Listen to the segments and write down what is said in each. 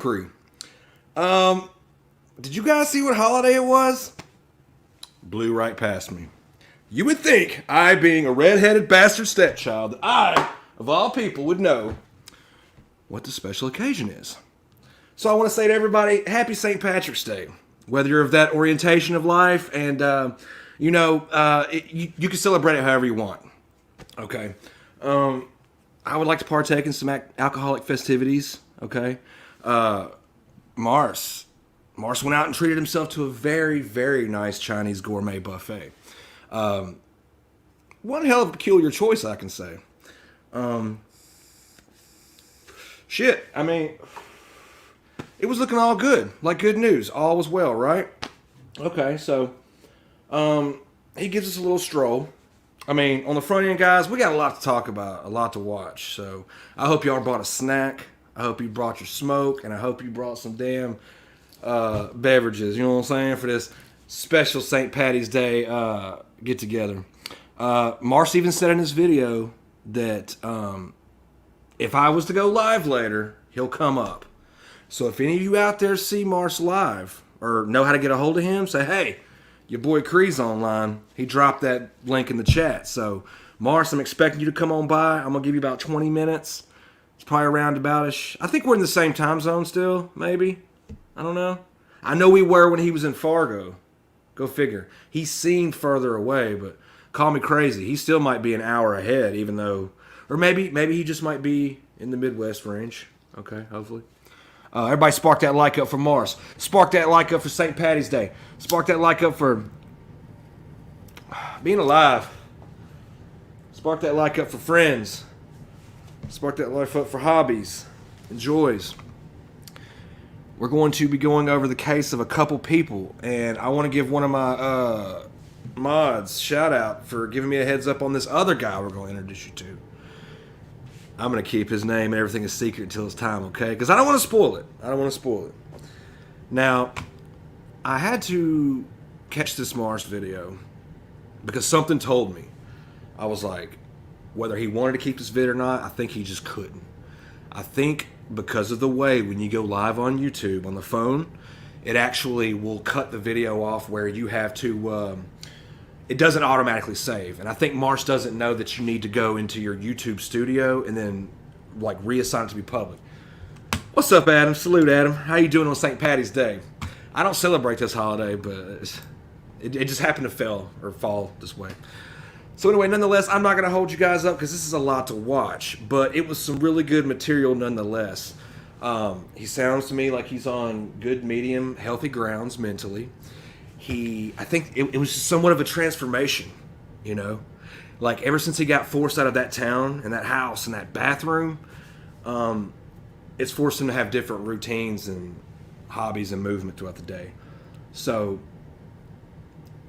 Dupree. Did you guys see what holiday it was? Blew right past me. You would think, I being a red-headed bastard stepchild, that I, of all people, would know what the special occasion is. So I want to say to everybody, happy St. Patrick's Day. Whether you're of that orientation of life, and you can celebrate it however you want. Okay. I would like to partake in some alcoholic festivities. Okay. Mars went out and treated himself to a very, very nice Chinese gourmet buffet. One hell of a peculiar choice, I can say. Shit, I mean, it was looking all good. Like good news. All was well, right? Okay, so he gives us a little stroll. I mean, on the front end, guys, we got a lot to talk about, a lot to watch. So I hope y'all brought a snack. I hope you brought your smoke, and I hope you brought some damn beverages. You know what I'm saying? For this special St. Patty's Day get together. Mars even said in his video that if I was to go live later, he'll come up. So if any of you out there see Mars live or know how to get a hold of him, say, hey, your boy Cree's online. He dropped that link in the chat. So Mars, I'm expecting you to come on by. I'm going to give you about 20 minutes. It's probably around about-ish. I think we're in the same time zone still, maybe. I don't know. I know we were when he was in Fargo. Go figure. He seemed further away, but call me crazy. He still might be an hour ahead, even though... Or maybe he just might be in the Midwest range. Okay, hopefully. Everybody spark that like up for Mars. Spark that like up for St. Patty's Day. Spark that like up for being alive. Spark that like up for friends. Spark that like up for hobbies and joys. We're going to be going over the case of a couple people, and I want to give one of my mods shout out for giving me a heads up on this other guy we're going to introduce you to. I'm going to keep his name and everything a secret until it's time, okay? Because I don't want to spoil it. Now, I had to catch this Mars video because something told me. I was like, whether he wanted to keep this vid or not, I think he just couldn't. I think because of the way when you go live on YouTube on the phone, it actually will cut the video off where you have to... it doesn't automatically save. And I think Mars doesn't know that you need to go into your YouTube studio and then like reassign it to be public. What's up, Adam? Salute, Adam. How you doing on St. Patty's Day? I don't celebrate this holiday, but it just happened to fall this way. So anyway, nonetheless, I'm not going to hold you guys up because this is a lot to watch, but it was some really good material nonetheless. He sounds to me like he's on good, medium, healthy grounds mentally. I think it was just somewhat of a transformation, you know? Like, ever since he got forced out of that town and that house and that bathroom, it's forced him to have different routines and hobbies and movement throughout the day. So,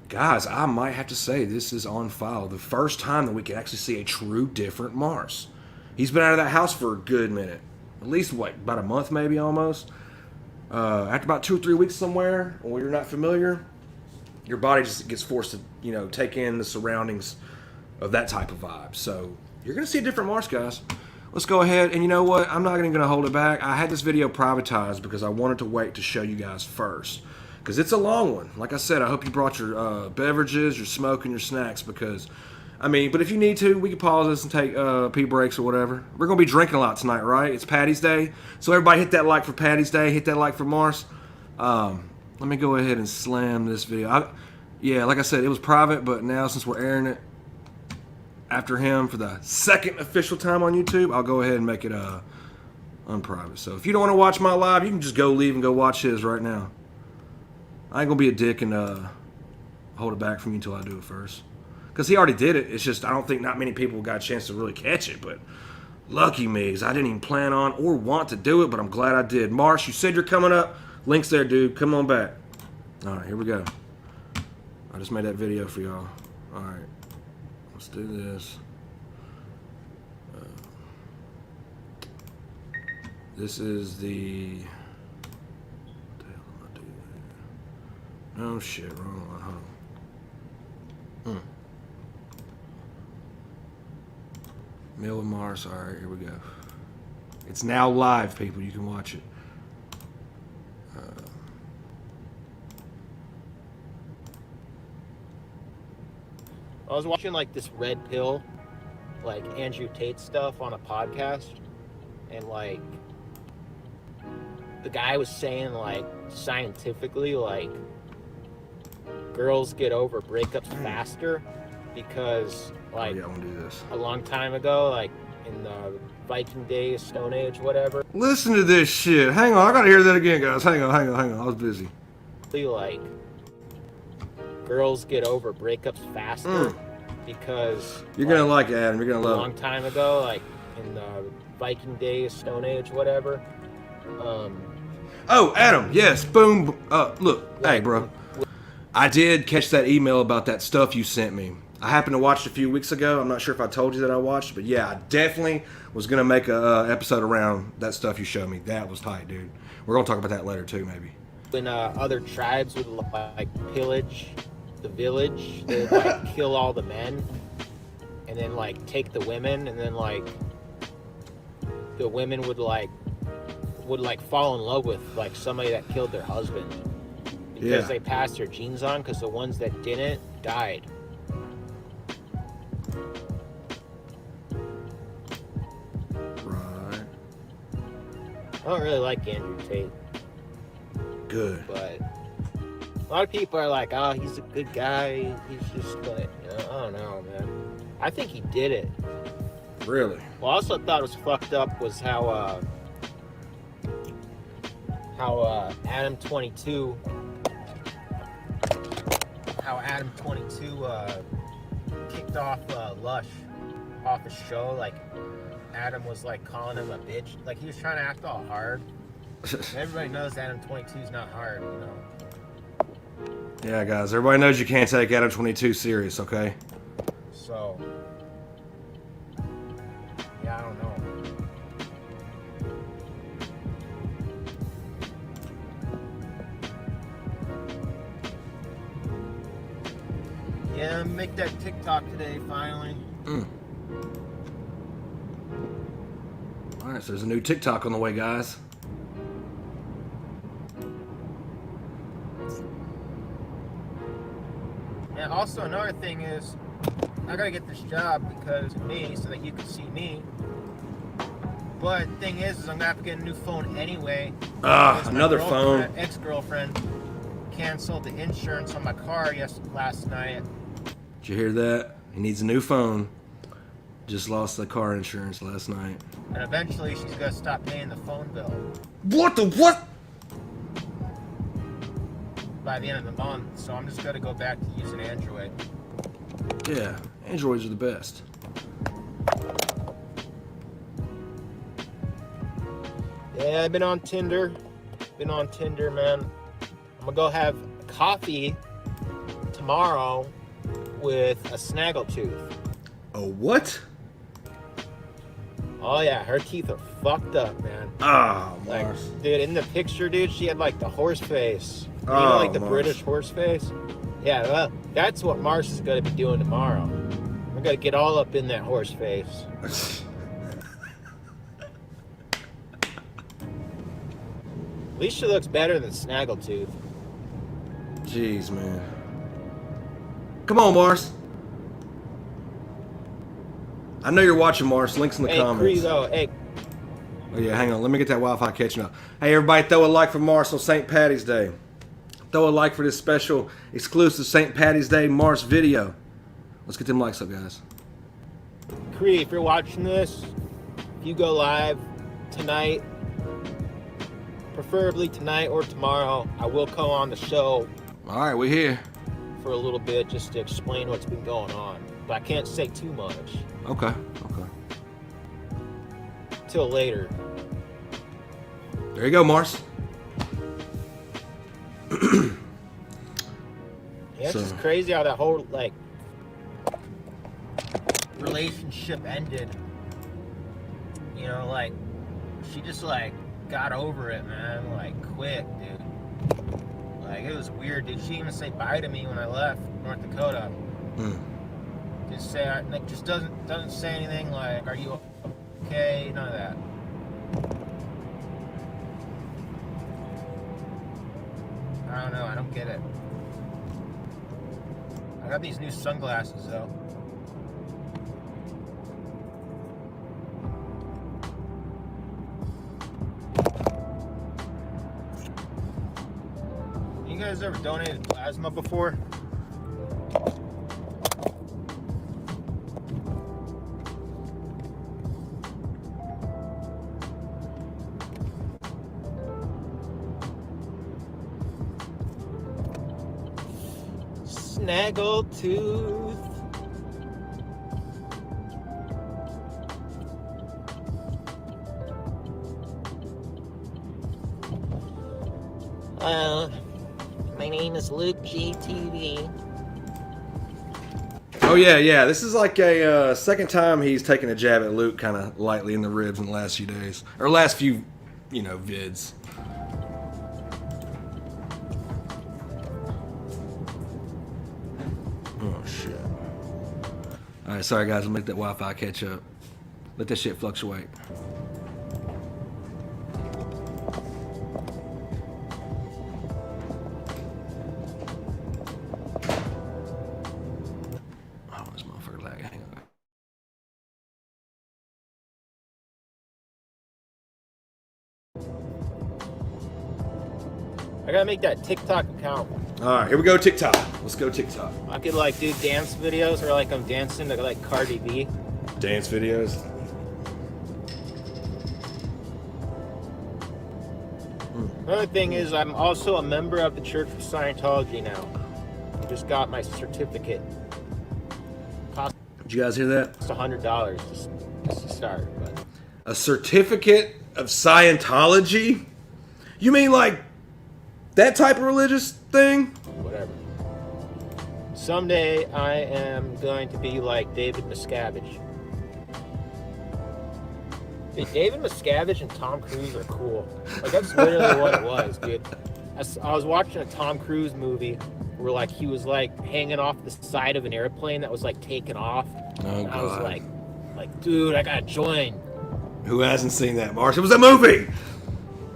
guys, I might have to say this is on file. The first time that we can actually see a true different Mars. He's been out of that house for a good minute. At least, about a month maybe almost. After about 2 or 3 weeks somewhere, when you're not familiar, your body just gets forced to, take in the surroundings of that type of vibe. So you're going to see a different Mars, guys. Let's go ahead. And you know what? I'm not even going to hold it back. I had this video privatized because I wanted to wait to show you guys first. Because it's a long one. Like I said, I hope you brought your beverages, your smoke, and your snacks. Because, but if you need to, we can pause this and take pee breaks or whatever. We're going to be drinking a lot tonight, right? It's Patty's Day. So everybody hit that like for Patty's Day. Hit that like for Mars. Let me go ahead and slam this video. Yeah, like I said, it was private, but now since we're airing it after him for the second official time on YouTube, I'll go ahead and make it unprivate. So if you don't want to watch my live, you can just go leave and go watch his right now. I ain't going to be a dick and hold it back from you until I do it first. Because he already did it. It's just I don't think not many people got a chance to really catch it, but lucky me, because I didn't even plan on or want to do it, but I'm glad I did. Mars, you said you're coming up. Link's there, dude. Come on back. All right, here we go. I just made that video for y'all. All right, let's do this. This is the... What the hell am I doing here? Oh, shit. Wrong one. Hold on. Meal with Mars. All right, here we go. It's now live, people. You can watch it. I was watching like this red pill, like Andrew Tate stuff on a podcast, and like the guy was saying like scientifically like girls get over breakups faster because like yeah, I want to do this. a long time ago, like in the Viking days, Stone Age, whatever. Listen to this shit. Hang on, I gotta hear that again, guys. Hang on. I was busy. Like girls get over breakups faster because you're gonna like it, Adam. You're gonna love it. A long time ago, like in the Viking days, Stone Age, whatever. Oh, Adam. Yes. Boom. Look. Hey, bro. I did catch that email about that stuff you sent me. I happened to watch it a few weeks ago. I'm not sure if I told you that I watched, but yeah, I definitely was gonna make a episode around that stuff you showed me. That was tight, dude. We're gonna talk about that later too, maybe. When other tribes would like pillage the village, they'd like kill all the men, and then like take the women, and then like the women would fall in love with like somebody that killed their husband because they passed their genes on. Because the ones that didn't died. Right. I don't really like Andrew Tate. Good. But a lot of people are like, oh, he's a good guy. He's just like, I don't know, man. I think he did it. Really? Well, I also thought it was fucked up was how Adam 22 kicked off Lush off his show. Like Adam was like calling him a bitch. Like he was trying to act all hard. Everybody knows Adam 22 is not hard, you know. Yeah, guys. Everybody knows you can't take Adam 22 serious, okay? So, yeah, I don't know. Yeah, make that TikTok today, finally. Alright, so there's a new TikTok on the way, guys. And also another thing is, I gotta get this job because of me, so that you can see me. But the thing is I'm gonna have to get a new phone anyway. Another phone. Ex-girlfriend canceled the insurance on my car last night. Did you hear that? He needs a new phone. Just lost the car insurance last night. And eventually she's gonna stop paying the phone bill. What the what? By the end of the month, so I'm just gonna go back to using Android. Yeah, Androids are the best. Yeah, I've been on Tinder. Man. I'm gonna go have coffee tomorrow with a snaggletooth. Oh, what? Oh yeah, her teeth are fucked up, man. Oh, like, Mars. dude, in the picture, dude, she had like the horse face. You Oh, know, like the Mars. British horse face? Yeah, well, that's what Mars is gonna be doing tomorrow. We're gonna get all up in that horse face. At least she looks better than Snaggletooth. Jeez, man. Come on, Mars. I know you're watching, Mars. Links in the comments. Hey. Oh, yeah, hang on. Let me get that Wi-Fi catching up. Hey, everybody, throw a like for Mars on St. Patty's Day. Throw a like for this special, exclusive St. Patty's Day Mars video. Let's get them likes up, guys. Cree, if you're watching this, if you go live tonight, preferably tonight or tomorrow, I will come on the show. All right, we're here. For a little bit, just to explain what's been going on. But I can't say too much. Okay. Till later. There you go, Mars. Yeah, it's just crazy how that whole, like, relationship ended. You know, like, she just, like, got over it, man. Like, quick, dude. Like, it was weird, dude. She didn't even say bye to me when I left North Dakota. Just say, like, just doesn't say anything like, are you okay? None of that. I don't know. I don't get it. I got these new sunglasses though. You guys ever donated plasma before? Snaggletooth. My name is Luke GTV. Oh yeah. This is like a second time he's taken a jab at Luke, kind of lightly in the ribs in the last few days, or last few, vids. Oh shit! All right, sorry guys, I'll make that Wi-Fi catch up. Let that shit fluctuate. I gotta make that TikTok account. All right, here we go, TikTok. Let's go TikTok. I could like do dance videos where like I'm dancing to like Cardi B. Dance videos. Another thing is I'm also a member of the Church of Scientology now. I just got my certificate. Did you guys hear that? It's $100 just to start. But. A certificate of Scientology? You mean like that type of religious thing? Whatever. Someday I am going to be like David Miscavige. Dude, David Miscavige and Tom Cruise are cool. Like that's literally what it was, dude. I was watching a Tom Cruise movie where like he was like hanging off the side of an airplane that was like taken off. Oh, and God. I was like, dude, I gotta join. Who hasn't seen that, Marsh? It was a movie.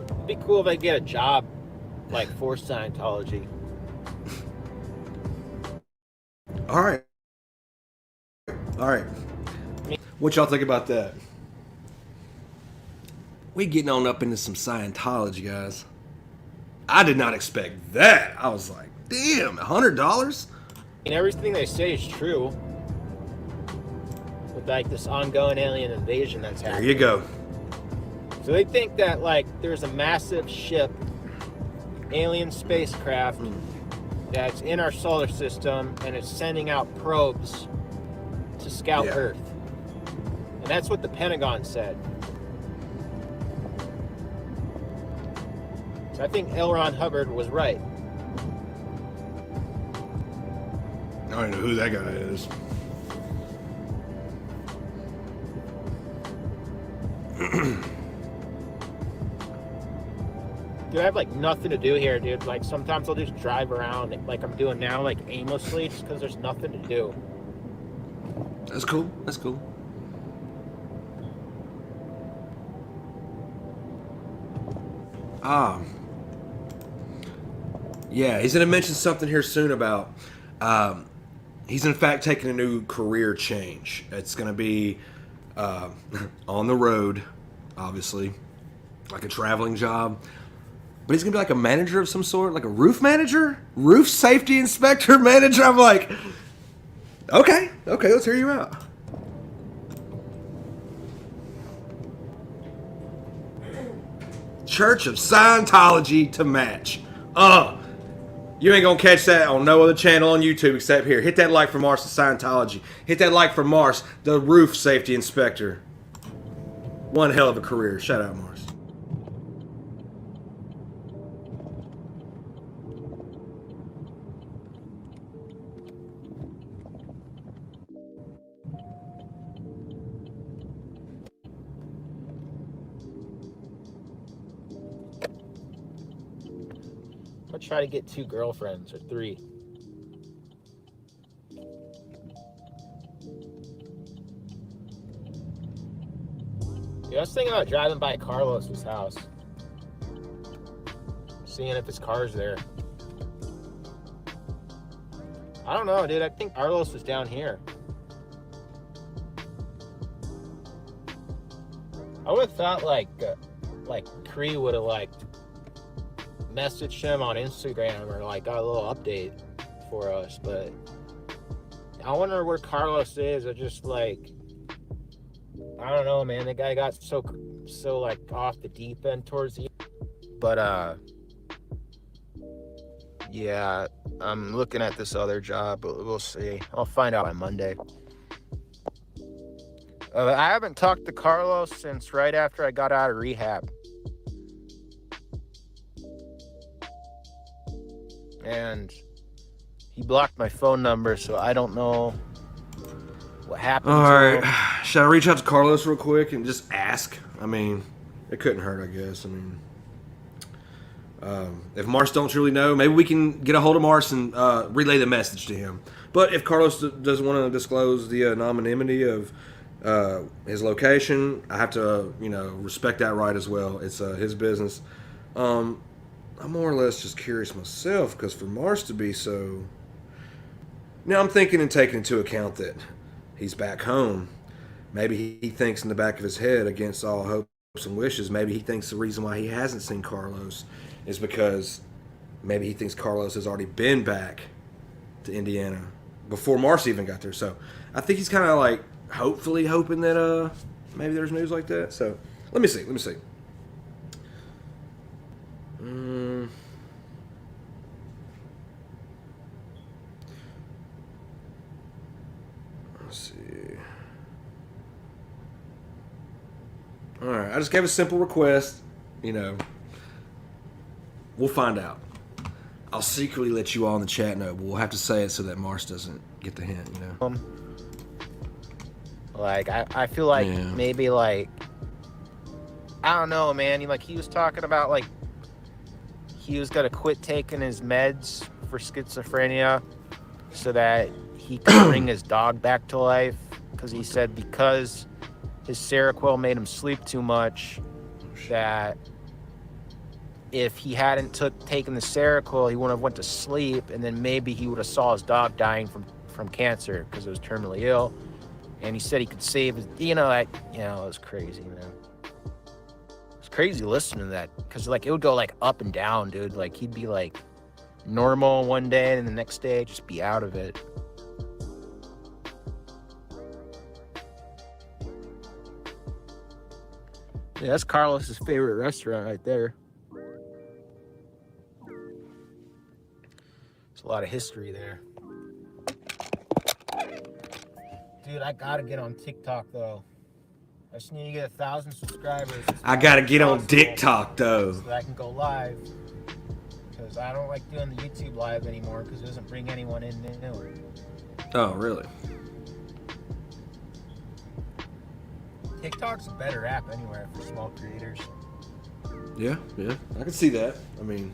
It'd be cool if I could get a job like for Scientology. All right. What y'all think about that? We getting on up into some Scientology, guys. I did not expect that. I was like, damn, $100? And everything they say is true. With like this ongoing alien invasion that's happening. There you go. So they think that like there's a massive ship, alien spacecraft, that's in our solar system and it's sending out probes to scout Earth. And that's what the Pentagon said. So I think L. Ron Hubbard was right. I don't know who that guy is. Dude, I have like nothing to do here, dude. Like sometimes I'll just drive around like I'm doing now, like aimlessly, just because there's nothing to do. That's cool. That's cool. Yeah, he's going to mention something here soon about he's in fact taking a new career change. It's going to be on the road, obviously, like a traveling job. But he's going to be like a manager of some sort, like a roof manager? Roof safety inspector manager? I'm like, okay, let's hear you out. Church of Scientology to match. You ain't gonna catch that on no other channel on YouTube except here. Hit that like for Mars to Scientology. Hit that like for Mars, the roof safety inspector. One hell of a career. Shout out, Mars. I'm gonna try to get 2 girlfriends or 3. Yeah, I was thinking about driving by Carlos's house. Seeing if his car's there. I don't know, dude. I think Carlos was down here. I would have thought like Cree would have like messaged him on Instagram or like got a little update for us, but I wonder where Carlos is. Or just like, I don't know, man. The guy got so like off the deep end towards the, but yeah, I'm looking at this other job, but we'll see. I'll find out by Monday. I haven't talked to Carlos since right after I got out of rehab. And he blocked my phone number, so I don't know what happened. All right. Should I reach out to Carlos real quick and just ask? I mean, it couldn't hurt, I guess. I mean, if Mars don't truly know, maybe we can get a hold of Mars and relay the message to him. But if Carlos doesn't want to disclose the anonymity of his location, I have to, respect that right as well. It's his business. I'm more or less just curious myself, because for Mars to be so... Now, I'm thinking and taking into account that he's back home. Maybe he thinks in the back of his head, against all hopes and wishes, maybe he thinks the reason why he hasn't seen Carlos is because maybe he thinks Carlos has already been back to Indiana before Mars even got there. So I think he's kind of like hopefully hoping that maybe there's news like that. So let me see. Let's see. All right, I just gave a simple request. We'll find out. I'll secretly let you all in the chat know, but we'll have to say it so that Mars doesn't get the hint. Like I feel like maybe like, I don't know, man. He was talking about like he was gonna quit taking his meds for schizophrenia so that he could bring his dog back to life, because he said because his Seroquel made him sleep too much, that if he hadn't taken the Seroquel, he wouldn't have went to sleep, and then maybe he would have saw his dog dying from cancer because it was terminally ill. And he said he could save his, it was crazy, man. It's crazy listening to that, because like it would go like up and down, dude. Like he'd be like normal one day and the next day just be out of it. Yeah, that's Carlos's favorite restaurant right there. There's a lot of history there. Dude, I gotta get on TikTok though. I just need to get 1,000 subscribers. I gotta get on TikTok though, so that I can go live. Because I don't like doing the YouTube live anymore because it doesn't bring anyone in new. Oh, really? TikTok's a better app anywhere for small creators. Yeah, I can see that. I mean,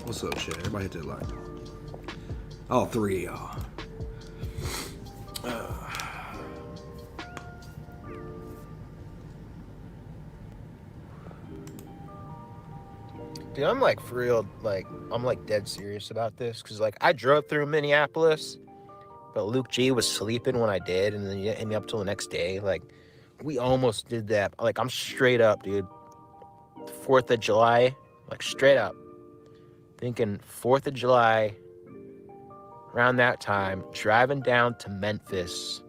what's up, chat? Everybody hit that like. All three of y'all. Dude, I'm like for real, like I'm like dead serious about this, because like I drove through Minneapolis, but Luke G was sleeping when I did, and then he hit me up till the next day. Like we almost did that. Like I'm straight up, dude. 4th of July, like straight up thinking 4th of July, around that time, driving down to Memphis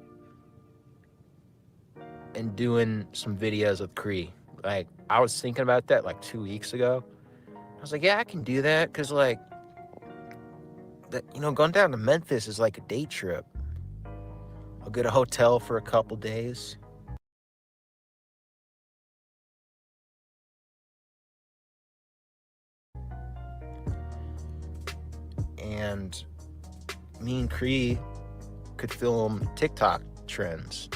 and doing some videos with Cree. Like I was thinking about that like 2 weeks ago. I was like, yeah, I can do that, because like that, going down to Memphis is like a day trip. I'll get a hotel for a couple days. And me and Cree could film TikTok trends.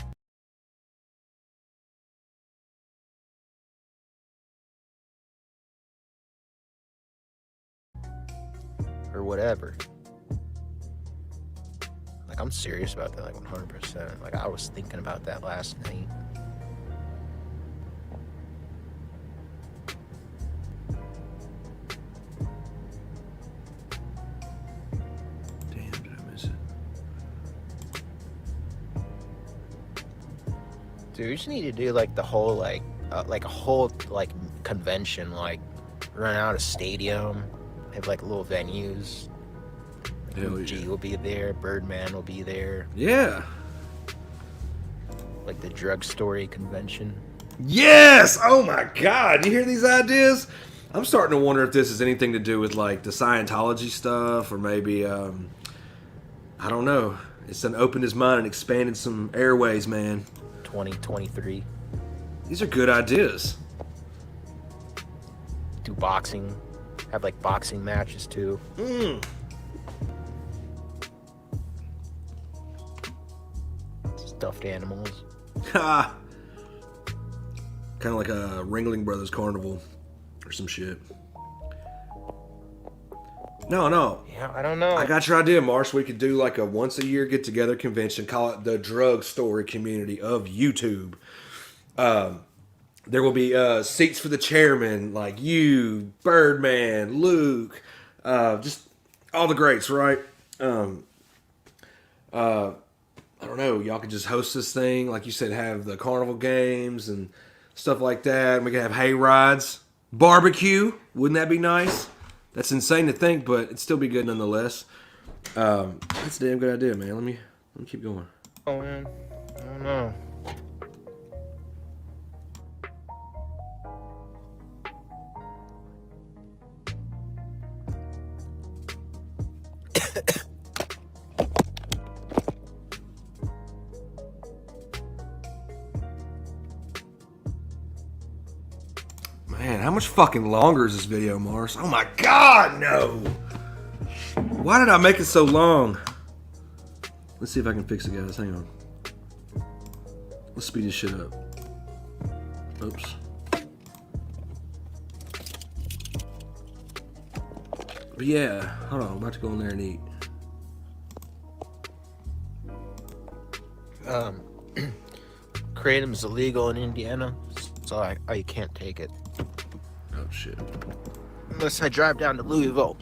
Or whatever. Like I'm serious about that, like 100%. Like I was thinking about that last night. Dude, we just need to do like the whole like a whole like convention, like run out a stadium, have like little venues. Hell G yeah. will be there, Birdman will be there, Yeah. like the drug story convention. Yes! Oh my god, you hear these ideas? I'm starting to wonder if this has anything to do with like the Scientology stuff, or maybe I don't know. It's done opened his mind and expanded some airways, man. 2023. These are good ideas. Do boxing, have like boxing matches too. Stuffed animals. Ha! Kind of like a Ringling Brothers Carnival or some shit. No. Yeah, I don't know. I got your idea, Marsh. We could do like a once a year get together convention. Call it the Drug Story Community of YouTube. There will be seats for the chairman, like you, Birdman, Luke, just all the greats, right? I don't know. Y'all could just host this thing, like you said, have the carnival games and stuff like that. We could have hay rides, barbecue. Wouldn't that be nice? That's insane to think, but it'd still be good nonetheless. That's a damn good idea, man. Let me keep going. Oh man, I don't know. Man, how much fucking longer is this video, Mars? Oh my god, no! Why did I make it so long? Let's see if I can fix it, guys. Hang on. Let's speed this shit up. Oops. But yeah, hold on. I'm about to go in there and eat. Kratom's illegal in Indiana, so I can't take it. Oh shit. Unless I drive down to Louisville.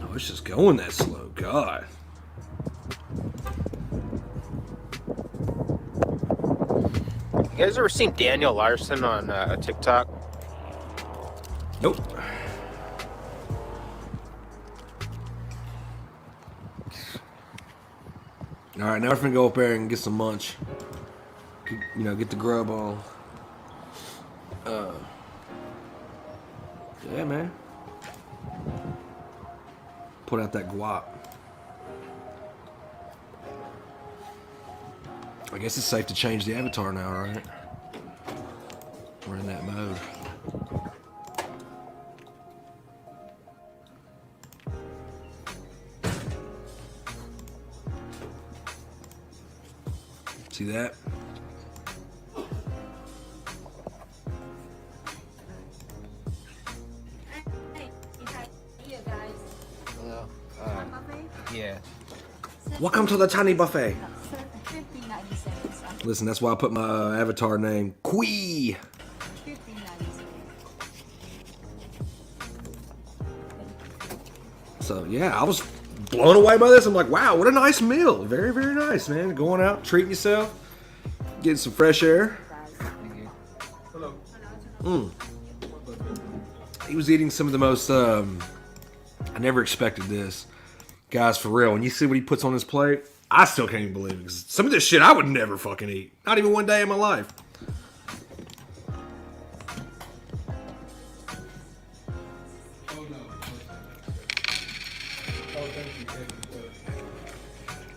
Oh, it's just going that slow. God. You guys ever seen Daniel Larson on TikTok? Nope. All right, now we're gonna go up there and get some lunch. Get the grub on. Yeah, man. Put out that guap. I guess it's safe to change the avatar now, right? We're in that mode. See that? Hello. Yeah. Welcome to the tiny buffet. Listen, that's why I put my avatar name Quee. So yeah, I was blown away by this. I'm like, wow, what a nice meal. Very, very nice, man. Going out, treating yourself, getting some fresh air. He was eating some of the most, I never expected this. Guys, for real, when you see what he puts on his plate, I still can't even believe it. 'Cause some of this shit I would never fucking eat. Not even one day in my life.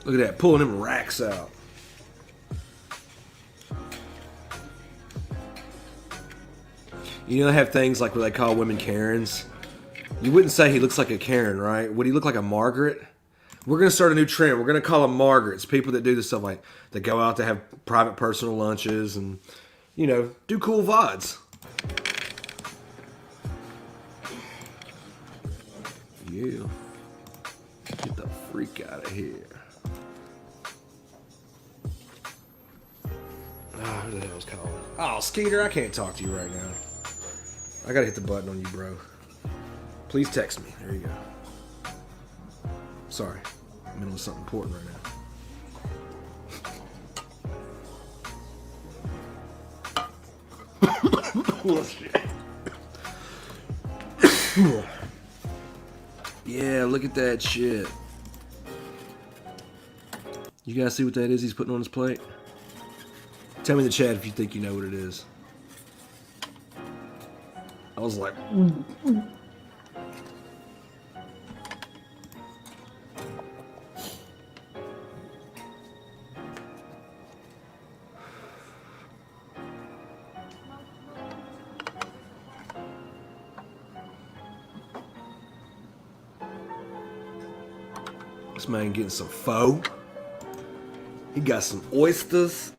Look at that, pulling them racks out. You know, they have things like what they call women Karens. You wouldn't say he looks like a Karen, right? Would he look like a Margaret? We're going to start a new trend. We're going to call them Margarets. People that do this stuff, like, that go out to have private personal lunches and, do cool VODs. Yeah. Get the freak out of here. Who the hell's calling? Oh, Skeeter, I can't talk to you right now. I gotta hit the button on you, bro. Please text me. There you go. Sorry. I'm in with something important right Bullshit. Yeah, look at that shit. You guys see what that is he's putting on his plate? Tell me in the chat if you think you know what it is. I was like... This man getting some pho. He got some oysters.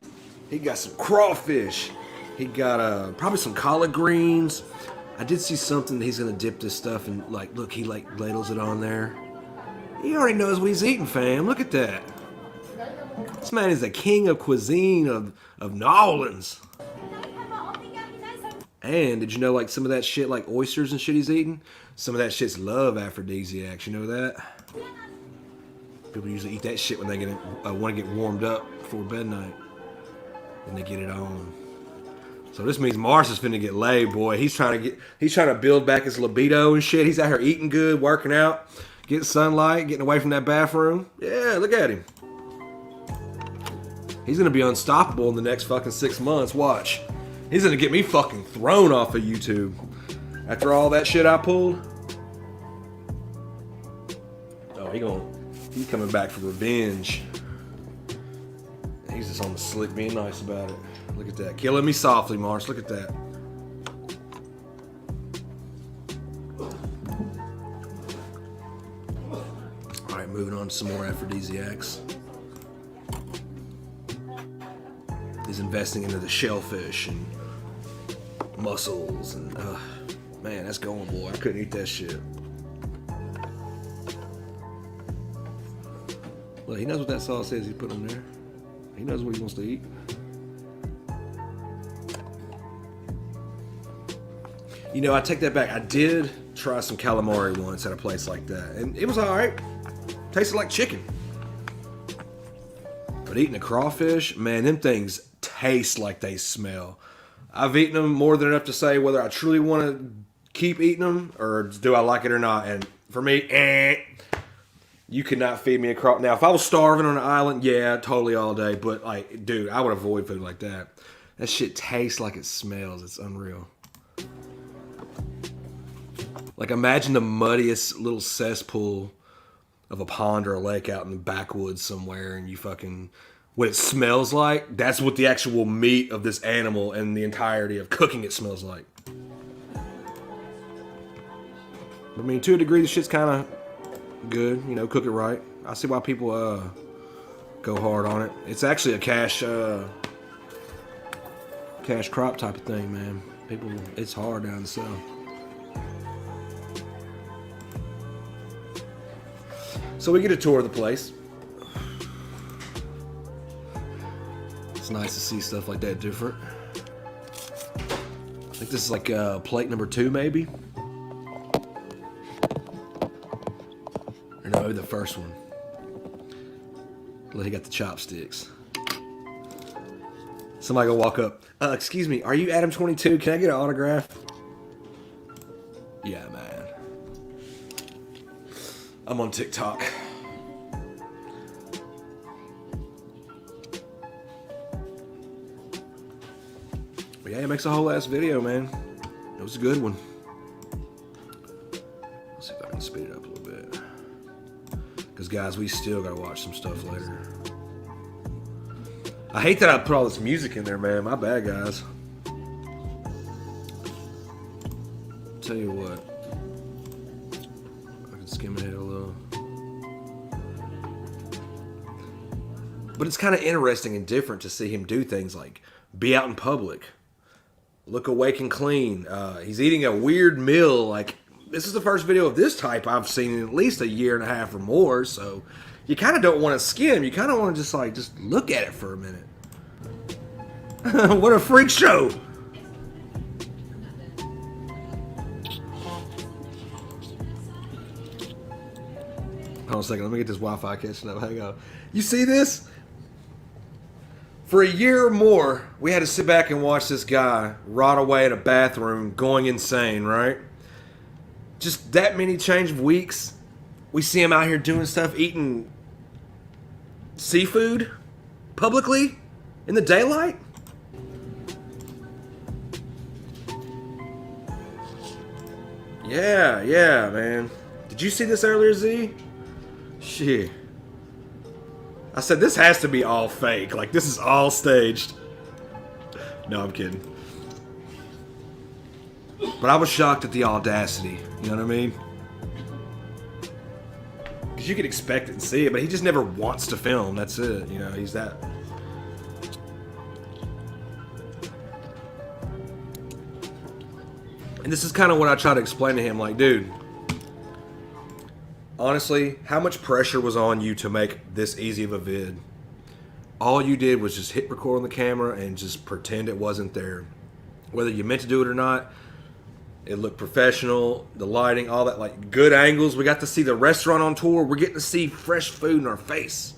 He got some crawfish. He got probably some collard greens. I did see something that he's gonna dip this stuff in. Like, look, he like ladles it on there. He already knows what he's eating, fam. Look at that. This man is the king of cuisine of New Orleans. And did you know, like, some of that shit, like oysters and shit he's eating, some of that shit's love aphrodisiacs. You know that? People usually eat that shit when they get want to get warmed up before bed night. And they get it on. So this means Mars is finna get laid, boy. He's trying to build back his libido and shit. He's out here eating good, working out, getting sunlight, getting away from that bathroom. Yeah, look at him. He's gonna be unstoppable in the next fucking 6 months. Watch. He's gonna get me fucking thrown off of YouTube. After all that shit I pulled. Oh, he's coming back for revenge. He's just on the slick being nice about it. Look at that. Killing me softly, Mars. Look at that. Alright, moving on to some more aphrodisiacs. He's investing into the shellfish and mussels and man, that's going, boy. I couldn't eat that shit. Look, he knows what that sauce is he put on there. He knows what he wants to eat. You know, I take that back. I did try some calamari once at a place like that, and it was alright. Tasted like chicken. But eating a crawfish, man, them things taste like they smell. I've eaten them more than enough to say whether I truly want to keep eating them or do I like it or not. And for me, you could not feed me a crawfish. Now, if I was starving on an island, yeah, totally all day. But, like, dude, I would avoid food like that. That shit tastes like it smells. It's unreal. Like, imagine the muddiest little cesspool of a pond or a lake out in the backwoods somewhere, and you fucking... What it smells like, that's what the actual meat of this animal and the entirety of cooking it smells like. I mean, to a degree, the shit's kind of good. You know, cook it right. I see why people go hard on it. It's actually a cash crop type of thing, man. People, it's hard down south. So we get a tour of the place. It's nice to see stuff like that different. I think this is like plate number 2, maybe. Or no, maybe the first one. Look, he got the chopsticks. Somebody go walk up. Excuse me, are you Adam22? Can I get an autograph? Yeah, man. I'm on TikTok. But yeah, he makes a whole ass video, man. It was a good one. Let's see if I can speed it up a little bit. Because, guys, we still gotta watch some stuff later. I hate that I put all this music in there, man. My bad, guys. Tell you what. I can skim ahead a little. But it's kind of interesting and different to see him do things like be out in public, look awake and clean. He's eating a weird meal. Like, this is the first video of this type I've seen in at least a year and a half or more. So you kind of don't want to skim. You kind of want to just look at it for a minute. What a freak show. Hold on a second. Let me get this Wi-Fi catching up. Hang on. You see this? For a year or more, we had to sit back and watch this guy rot away in a bathroom going insane, right? Just that many change of weeks. We see him out here doing stuff, eating seafood publicly in the daylight. Yeah, man. Did you see this earlier, Z? Shit. I said, this has to be all fake. Like, this is all staged. No, I'm kidding. But I was shocked at the audacity. You know what I mean? Because you could expect it and see it, but he just never wants to film. That's it. You know, he's that. And this is kind of what I try to explain to him. Like, dude, honestly, how much pressure was on you to make this easy of a vid? All you did was just hit record on the camera and just pretend it wasn't there. Whether you meant to do it or not, it looked professional, the lighting, all that, like good angles. We got to see the restaurant on tour. We're getting to see fresh food in our face.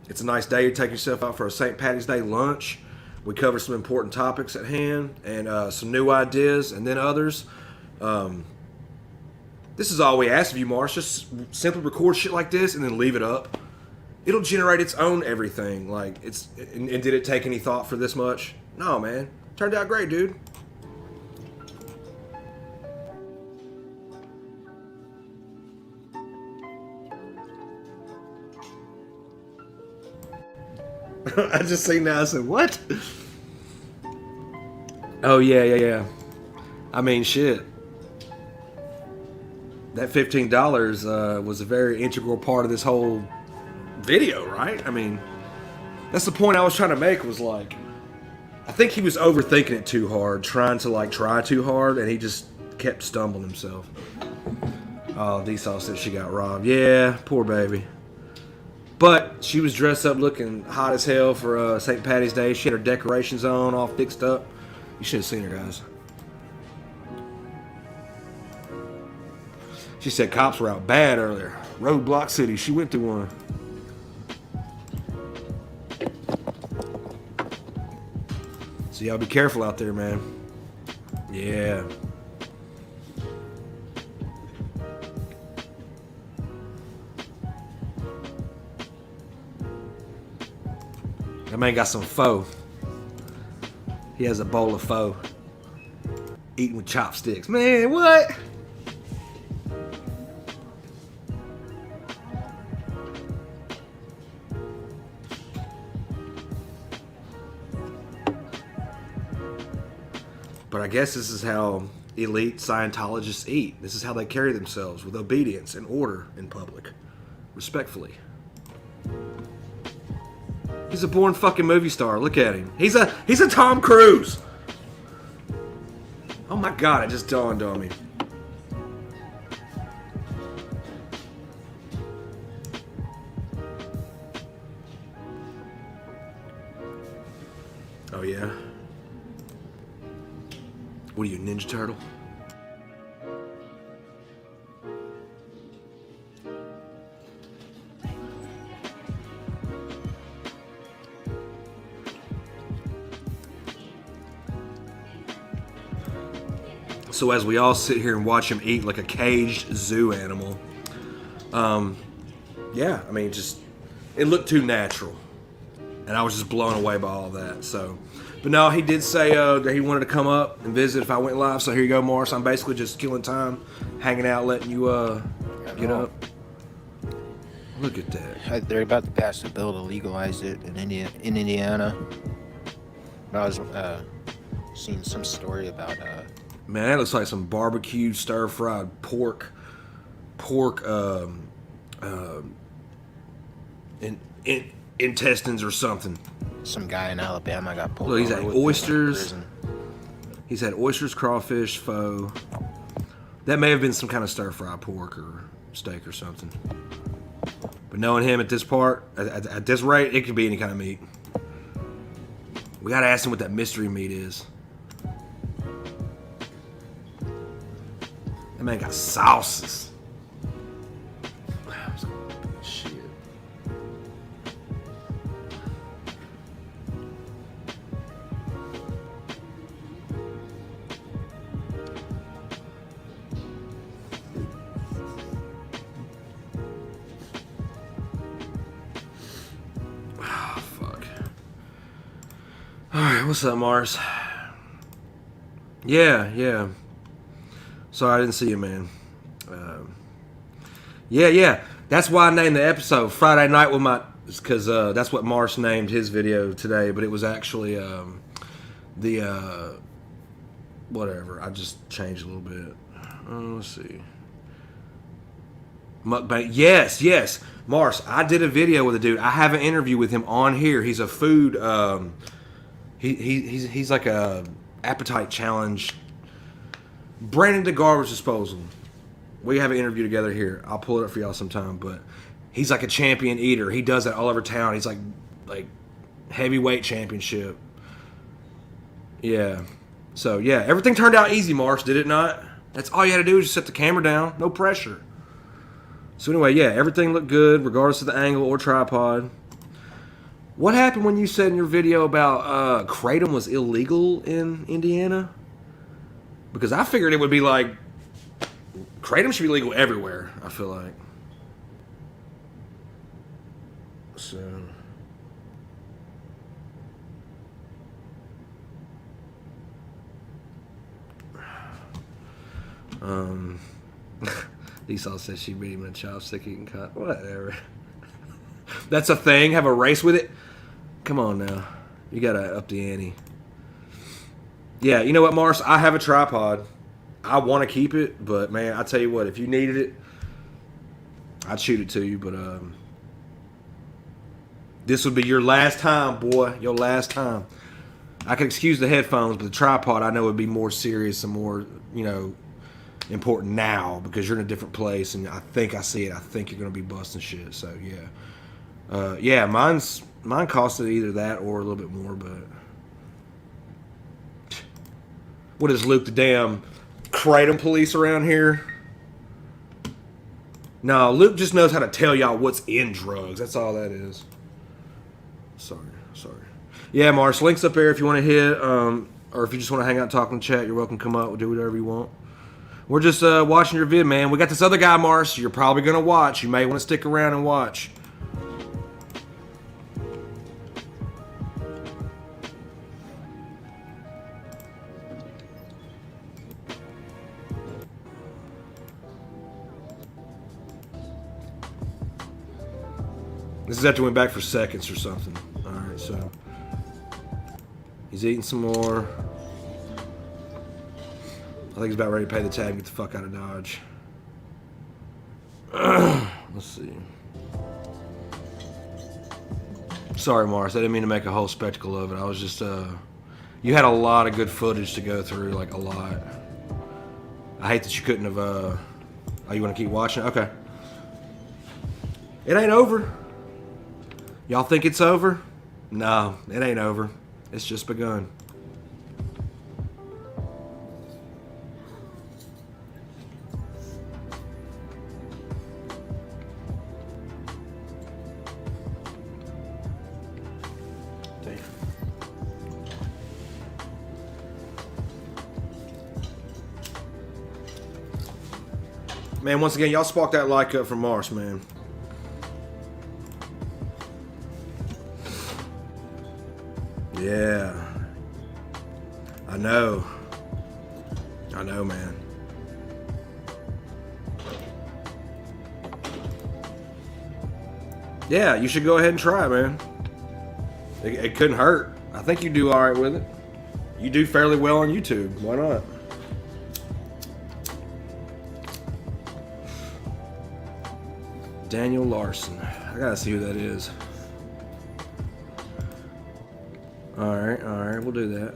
It's a nice day. You take yourself out for a St. Patty's Day lunch. We cover some important topics at hand and some new ideas and then others. This is all we ask of you, Mars. Just simply record shit like this and then leave it up. It'll generate its own everything. Like, it's and did it take any thought for this much? No, man. Turned out great, dude. I just seen that. I said, what? Oh, yeah. I mean, shit. That $15 was a very integral part of this whole video, right? I mean, that's the point I was trying to make, was like, I think he was overthinking it too hard, trying to like try too hard, and he just kept stumbling himself. Oh, D-Sauce said she got robbed. Yeah, poor baby. But she was dressed up looking hot as hell for St. Patty's Day. She had her decorations on, all fixed up. You should have seen her, guys. She said cops were out bad earlier. Roadblock City. She went through one. So y'all be careful out there, man. Yeah. That man got some pho. He has a bowl of pho. Eating with chopsticks. Man, what? But I guess this is how elite Scientologists eat. This is how they carry themselves, with obedience and order in public. Respectfully. He's a born fucking movie star. Look at him. He's a Tom Cruise. Oh my God, it just dawned on me. Oh yeah? What are you, Ninja Turtle? So as we all sit here and watch him eat like a caged zoo animal, yeah, I mean, just, it looked too natural. And I was just blown away by all that, so. But no, he did say that he wanted to come up and visit if I went live, so here you go, Morris. I'm basically just killing time, hanging out, letting you get up. Look at that. They're about to pass a bill to legalize it in Indiana. I was seeing some story about Man, that looks like some barbecue stir-fried pork intestines or something. Some guy in Alabama got pulled. Look, he's had oysters. Prison. He's had oysters, crawfish, pho. That may have been some kind of stir-fried pork or steak or something. But knowing him at this part, at this rate, it could be any kind of meat. We gotta ask him what that mystery meat is. That man got sauces. Shit. What's up, Mars? Yeah. Sorry, I didn't see you, man. Yeah. That's why I named the episode Friday Night with my... Because that's what Mars named his video today, but it was actually whatever. I just changed a little bit. Let's see. Mukbang. Yes. Mars, I did a video with a dude. I have an interview with him on here. He's a food... He's like a appetite challenge. Brandon the Garbage Disposal. We have an interview together here. I'll pull it up for y'all sometime, but he's like a champion eater. He does that all over town. He's like heavyweight championship. Yeah. So yeah, everything turned out easy, Mars, did it not? That's all you had to do is just set the camera down. No pressure. So anyway, yeah, everything looked good regardless of the angle or tripod. What happened when you said in your video about kratom was illegal in Indiana? Because I figured it would be like... Kratom should be legal everywhere, I feel like. So... Esau says she beat him in a chopstick eating cut. Whatever. That's a thing? Have a race with it? Come on now. You gotta up the ante. Yeah, you know what, Mars? I have a tripod. I want to keep it, but man, I tell you what, if you needed it, I'd shoot it to you, but this would be your last time, boy. Your last time. I could excuse the headphones, but the tripod I know would be more serious and more, important now because you're in a different place, and I think I see it. I think you're gonna be busting shit. So yeah, mine costed either that or a little bit more. But what is Luke, the damn kratom police around here? No, Luke just knows how to tell y'all what's in drugs. That's all that is. Sorry. Yeah, Mars, links up there if you want to hit, or if you just want to hang out and talk in the chat, you're welcome to come up. We'll do whatever you want. We're just watching your vid, man. We got this other guy, Mars, you're probably going to watch. You may want to stick around and watch. This is after we went back for seconds or something. Alright, so he's eating some more. I think he's about ready to pay the tab and get the fuck out of Dodge. Let's see. Sorry, Mars. I didn't mean to make a whole spectacle of it. I was just, you had a lot of good footage to go through, like a lot. I hate that you couldn't have, oh, you want to keep watching? Okay. It ain't over. Y'all think it's over? No, it ain't over. It's just begun. Man, once again, y'all spark that like up from Mars, man. Yeah. I know, man. Yeah, you should go ahead and try it, man. It couldn't hurt. I think you do all right with it. You do fairly well on YouTube. Why not? Daniel Larson. I gotta see who that is. Alright, we'll do that.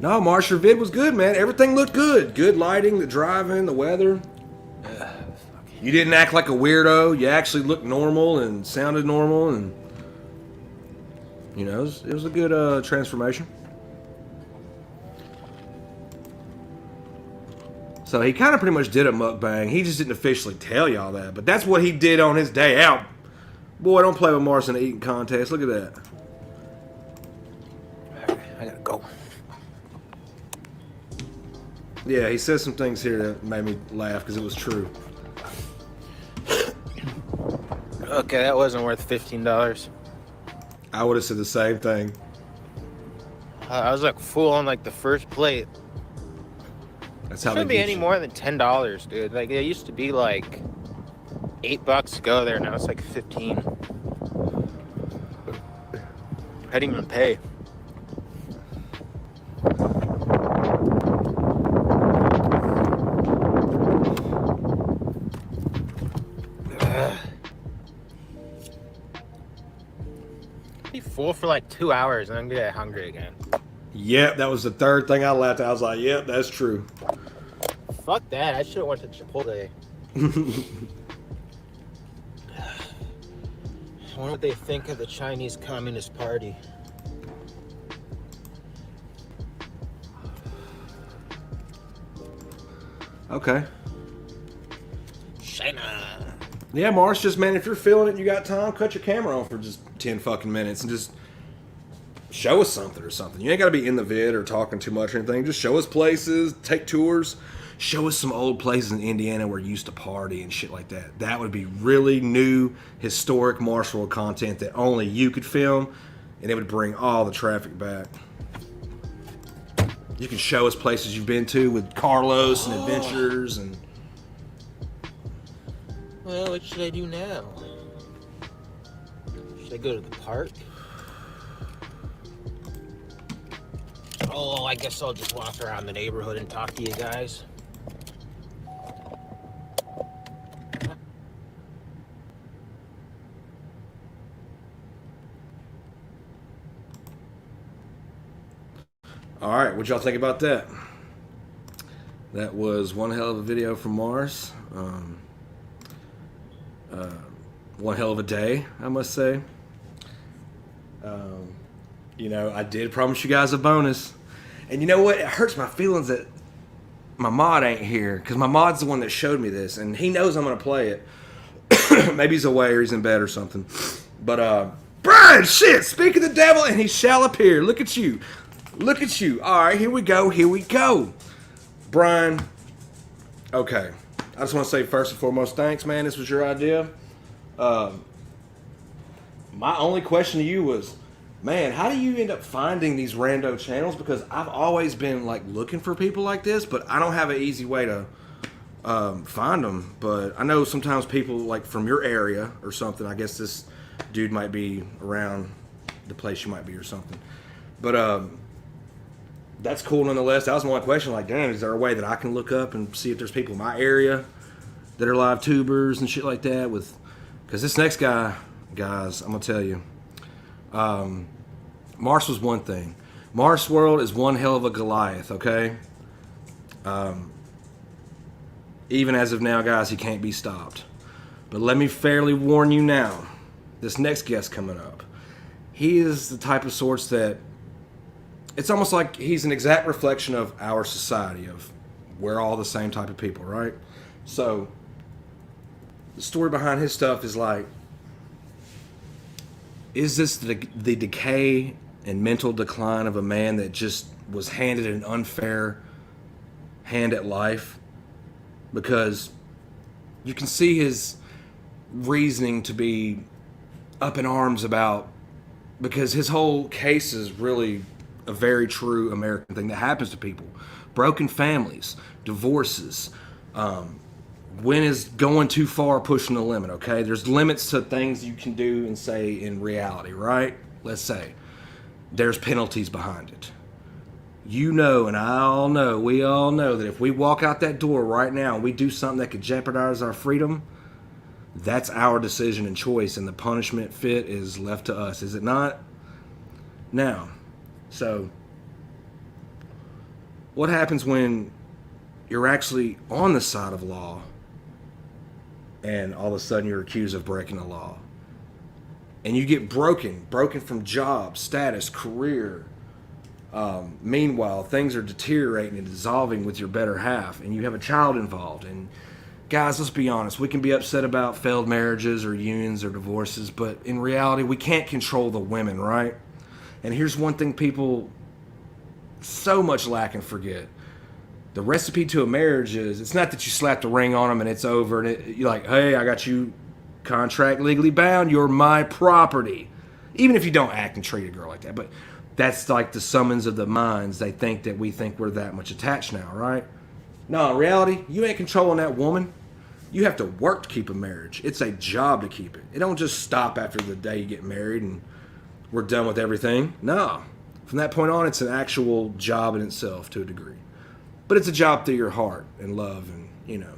No, Mars, your vid was good, man. Everything looked good. Good lighting, the driving, the weather. You didn't act like a weirdo. You actually looked normal and sounded normal, and it was a good transformation. So he kind of pretty much did a mukbang. He just didn't officially tell y'all that. But that's what he did on his day out. Boy, don't play with Mars in an eating contest. Look at that. I gotta go. Yeah, he said some things here that made me laugh because it was true. Okay, that wasn't worth $15. I would have said the same thing. I was like full on like the first plate. That's It how they shouldn't be get any you. more than $10, dude. Like it used to be like $8 to go there. Now it's like 15. I didn't even pay. Be full for like 2 hours and I'm gonna get hungry again. Yep, that was the third thing I laughed at. I was like, yep, that's true. Fuck that. I should have went to Chipotle. I wonder what they think of the Chinese Communist Party. Okay. China. Yeah, Mars, just, man, if you're feeling it and you got time, cut your camera on for just 10 fucking minutes and just show us something or something. You ain't got to be in the vid or talking too much or anything. Just show us places, take tours, show us some old places in Indiana where you used to party and shit like that. That would be really new, historic Marshall content that only you could film, and it would bring all the traffic back. You can show us places you've been to with Carlos and adventures and... Well, what should I do now? Should I go to the park? Oh, I guess I'll just walk around the neighborhood and talk to you guys. All right, what y'all think about that? That was one hell of a video from Mars. One hell of a day, I must say. You know, I did promise you guys a bonus. And you know what? It hurts my feelings that my mod ain't here, because my mod's the one that showed me this, and he knows I'm going to play it. Maybe he's away or he's in bed or something. But, Brian, shit, speak of the devil, and he shall appear. Look at you. Look at you. All right, here we go. Here we go. Brian, okay. I just want to say first and foremost, thanks, man. This was your idea. My only question to you was, man, how do you end up finding these rando channels? Because I've always been like looking for people like this, but I don't have an easy way to find them. But I know sometimes people like from your area or something. I guess this dude might be around the place you might be or something. But that's cool nonetheless. That was my only question. Like, damn, is there a way that I can look up and see if there's people in my area that are live tubers and shit like that? Because this next guy, guys, I'm gonna tell you, Mars was one thing. Mars World is one hell of a Goliath. Okay. Even as of now, guys, he can't be stopped. But let me fairly warn you now. This next guest coming up, he is the type of sorts that it's almost like he's an exact reflection of our society, of we're all the same type of people, right? So the story behind his stuff is like, is this the decay and mental decline of a man that just was handed an unfair hand at life? Because you can see his reasoning to be up in arms about, because his whole case is really a very true American thing that happens to people. Broken families, divorces, when is going too far pushing the limit, okay? There's limits to things you can do and say in reality, right? Let's say. There's penalties behind it. You know, and we all know that if we walk out that door right now and we do something that could jeopardize our freedom, that's our decision and choice, and the punishment fit is left to us, is it not? Now, so what happens when you're actually on the side of law and all of a sudden you're accused of breaking the law? And you get broken from job, status, career. Meanwhile, things are deteriorating and dissolving with your better half, and you have a child involved. And guys, let's be honest, we can be upset about failed marriages or unions or divorces, but in reality, we can't control the women, right? And here's one thing people so much lack and forget. The recipe to a marriage is, it's not that you slap the ring on them and it's over and you're like, hey, I got you contract legally bound, you're my property. Even if you don't act and treat a girl like that. But that's like the summons of the minds. They think that we think we're that much attached now, right? No, in reality, you ain't controlling that woman. You have to work to keep a marriage. It's a job to keep it. It don't just stop after the day you get married and we're done with everything. No. From that point on, it's an actual job in itself to a degree. But it's a job through your heart and love and, you know,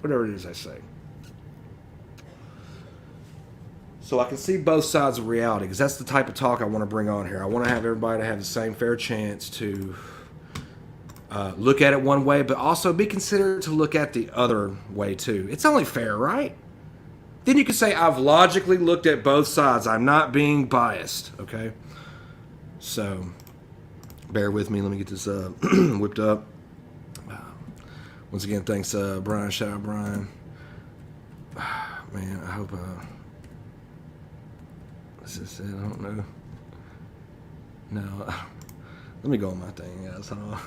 whatever it is I say. So I can see both sides of reality because that's the type of talk I want to bring on here. I want to have everybody to have the same fair chance to look at it one way, but also be considerate to look at the other way too. It's only fair, right? Then you can say, I've logically looked at both sides. I'm not being biased, okay? So, bear with me. Let me get this whipped up. Once again, thanks, Brian. Shout out, Brian. Man, I hope... Is this it? I don't know. No. Let me go on my thing, guys. Hold on.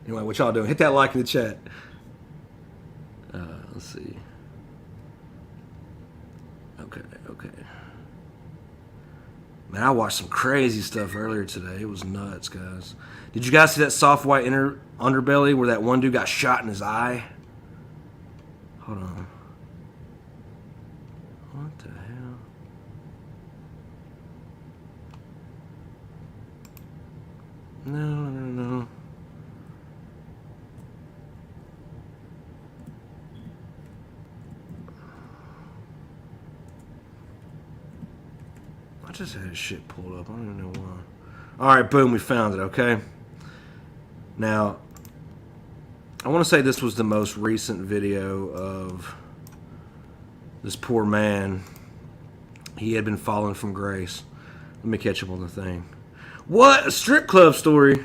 Anyway, what y'all doing? Hit that like in the chat. Let's see. Okay. Man, I watched some crazy stuff earlier today. It was nuts, guys. Did you guys see that soft white underbelly where that one dude got shot in his eye? Hold on. What the hell? No. I just had his shit pulled up. I don't even know why. Alright, boom, we found it, okay? Now, I want to say this was the most recent video of this poor man. He had been fallen from grace. Let me catch up on the thing. What? A strip club story?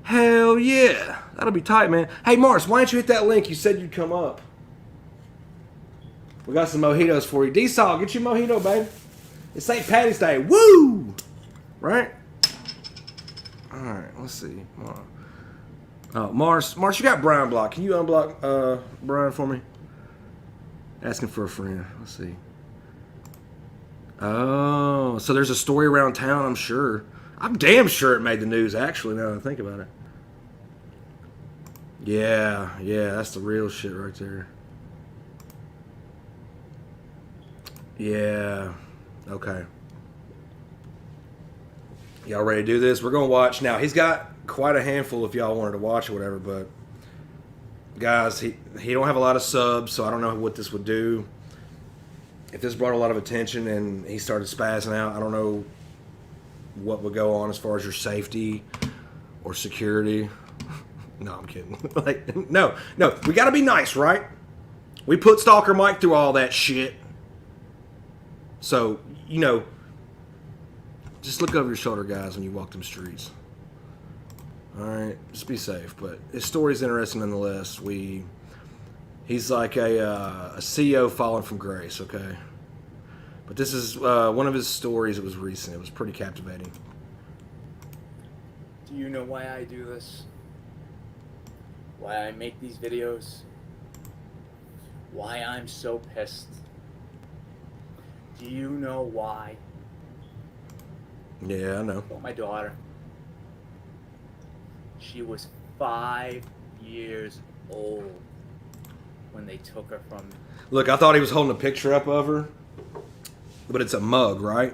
Hell yeah. That'll be tight, man. Hey, Mars, why don't you hit that link? You said you'd come up. We got some mojitos for you. D-Saw, get your mojito, baby. It's St. Patty's Day. Woo! Right? Alright, let's see. Oh, Mars, you got Brian blocked. Can you unblock Brian for me? Asking for a friend. Let's see. Oh, so there's a story around town, I'm sure. I'm damn sure it made the news, actually, now that I think about it. Yeah, that's the real shit right there. Yeah. Okay. Y'all ready to do this? We're going to watch. Now, he's got quite a handful if y'all wanted to watch or whatever, but guys, he don't have a lot of subs, so I don't know what this would do. If this brought a lot of attention and he started spazzing out, I don't know what would go on as far as your safety or security. No, I'm kidding. No, we got to be nice, right? We put Stalker Mike through all that shit. So, you know, just look over your shoulder, guys, when you walk them streets. Alright, just be safe. But his story's interesting nonetheless. He's like a CEO fallen from grace, okay? But this is one of his stories. It was recent. It was pretty captivating. Do you know why I do this? Why I make these videos? Why I'm so pissed? Do you know why? Yeah, I know. Well, my daughter. She was 5 years old when they took her from me. Look, I thought he was holding a picture up of her, but it's a mug, right?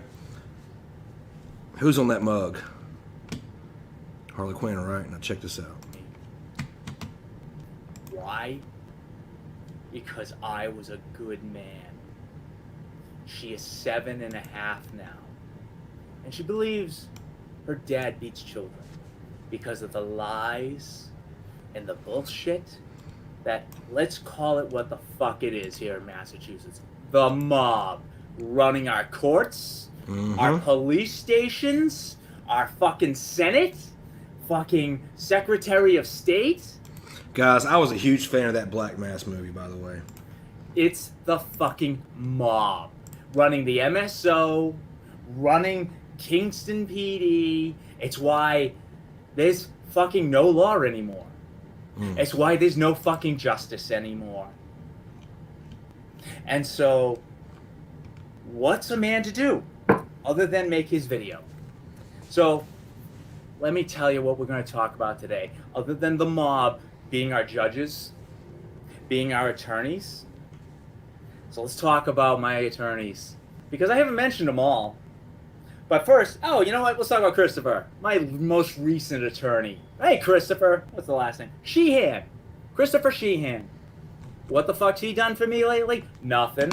Who's on that mug? Harley Quinn, right? Now check this out. Why? Because I was a good man. She is 7.5 now. And she believes her dad beats children because of the lies and the bullshit that, let's call it what the fuck it is here in Massachusetts. The mob running our courts, our police stations, our fucking Senate, fucking Secretary of State. Guys, I was a huge fan of that Black Mass movie, by the way. It's the fucking mob running the MSO, running Kingston PD. It's why there's fucking no law anymore. It's why there's no fucking justice anymore. And so, what's a man to do other than make his video? So, let me tell you what we're going to talk about today. Other than the mob being our judges, being our attorneys. So let's talk about my attorneys. Because I haven't mentioned them all. But first, oh, you know what? Let's talk about Christopher, my most recent attorney. Hey, Christopher. What's the last name? Sheehan. Christopher Sheehan. What the fuck's he done for me lately? Nothing.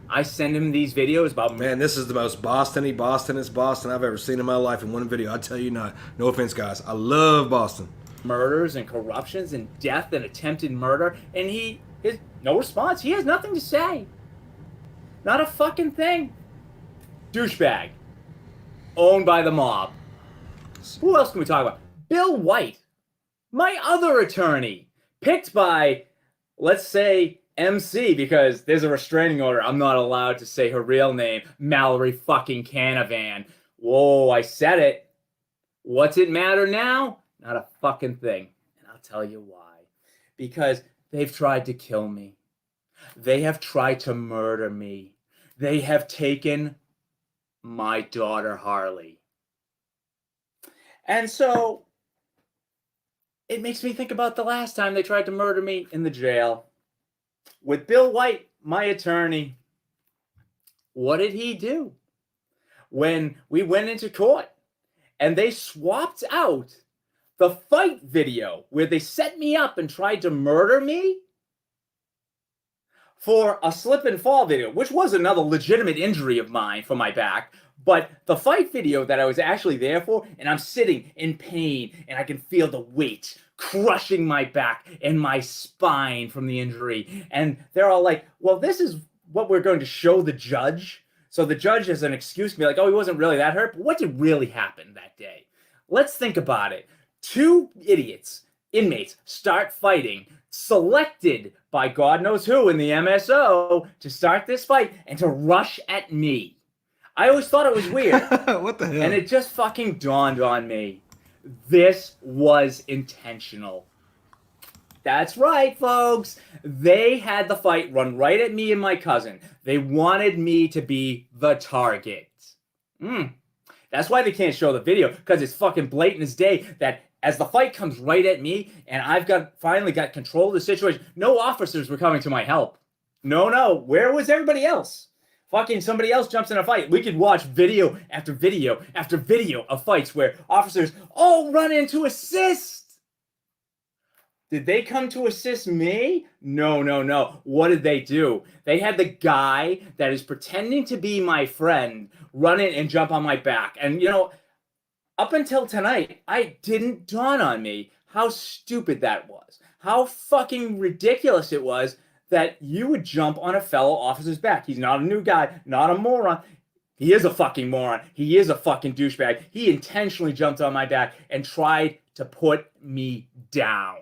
I send him these videos about... Man, this is the most Bostonest Boston I've ever seen in my life in one video. I tell you not. No offense, guys. I love Boston. Murders and corruptions and death and attempted murder. And he has no response. He has nothing to say. Not a fucking thing. Douchebag. Owned by the mob. Who else can we talk about? Bill White. My other attorney. Picked by, let's say, MC, because there's a restraining order. I'm not allowed to say her real name. Mallory fucking Canavan. Whoa, I said it. What's it matter now? Not a fucking thing. And I'll tell you why. Because they've tried to kill me. They have tried to murder me. They have taken my daughter Harley. And so it makes me think about the last time they tried to murder me in the jail. With Bill White, my attorney, what did he do? When we went into court and they swapped out the fight video where they set me up and tried to murder me for a slip and fall video, which was another legitimate injury of mine for my back. But the fight video that I was actually there for, and I'm sitting in pain and I can feel the weight crushing my back and my spine from the injury. And they're all like, well, this is what we're going to show the judge. So the judge has an excuse to be like, oh, he wasn't really that hurt. But what did really happen that day? Let's think about it. Two idiots, inmates, start fighting, selected by God knows who in the MSO to start this fight and to rush at me. I always thought it was weird. What the hell? And it just fucking dawned on me. This was intentional. That's right, folks. They had the fight run right at me and my cousin. They wanted me to be the target. That's why they can't show the video, because it's fucking blatant as day that as the fight comes right at me and I've finally got control of the situation, no officers were coming to my help. No. Where was everybody else? Fucking somebody else jumps in a fight. We could watch video after video after video of fights where officers all run in to assist. Did they come to assist me? No. What did they do? They had the guy that is pretending to be my friend run in and jump on my back. And, you know, up until tonight, it didn't dawn on me how stupid that was. How fucking ridiculous it was that you would jump on a fellow officer's back. He's not a new guy, not a moron. He is a fucking moron. He is a fucking douchebag. He intentionally jumped on my back and tried to put me down.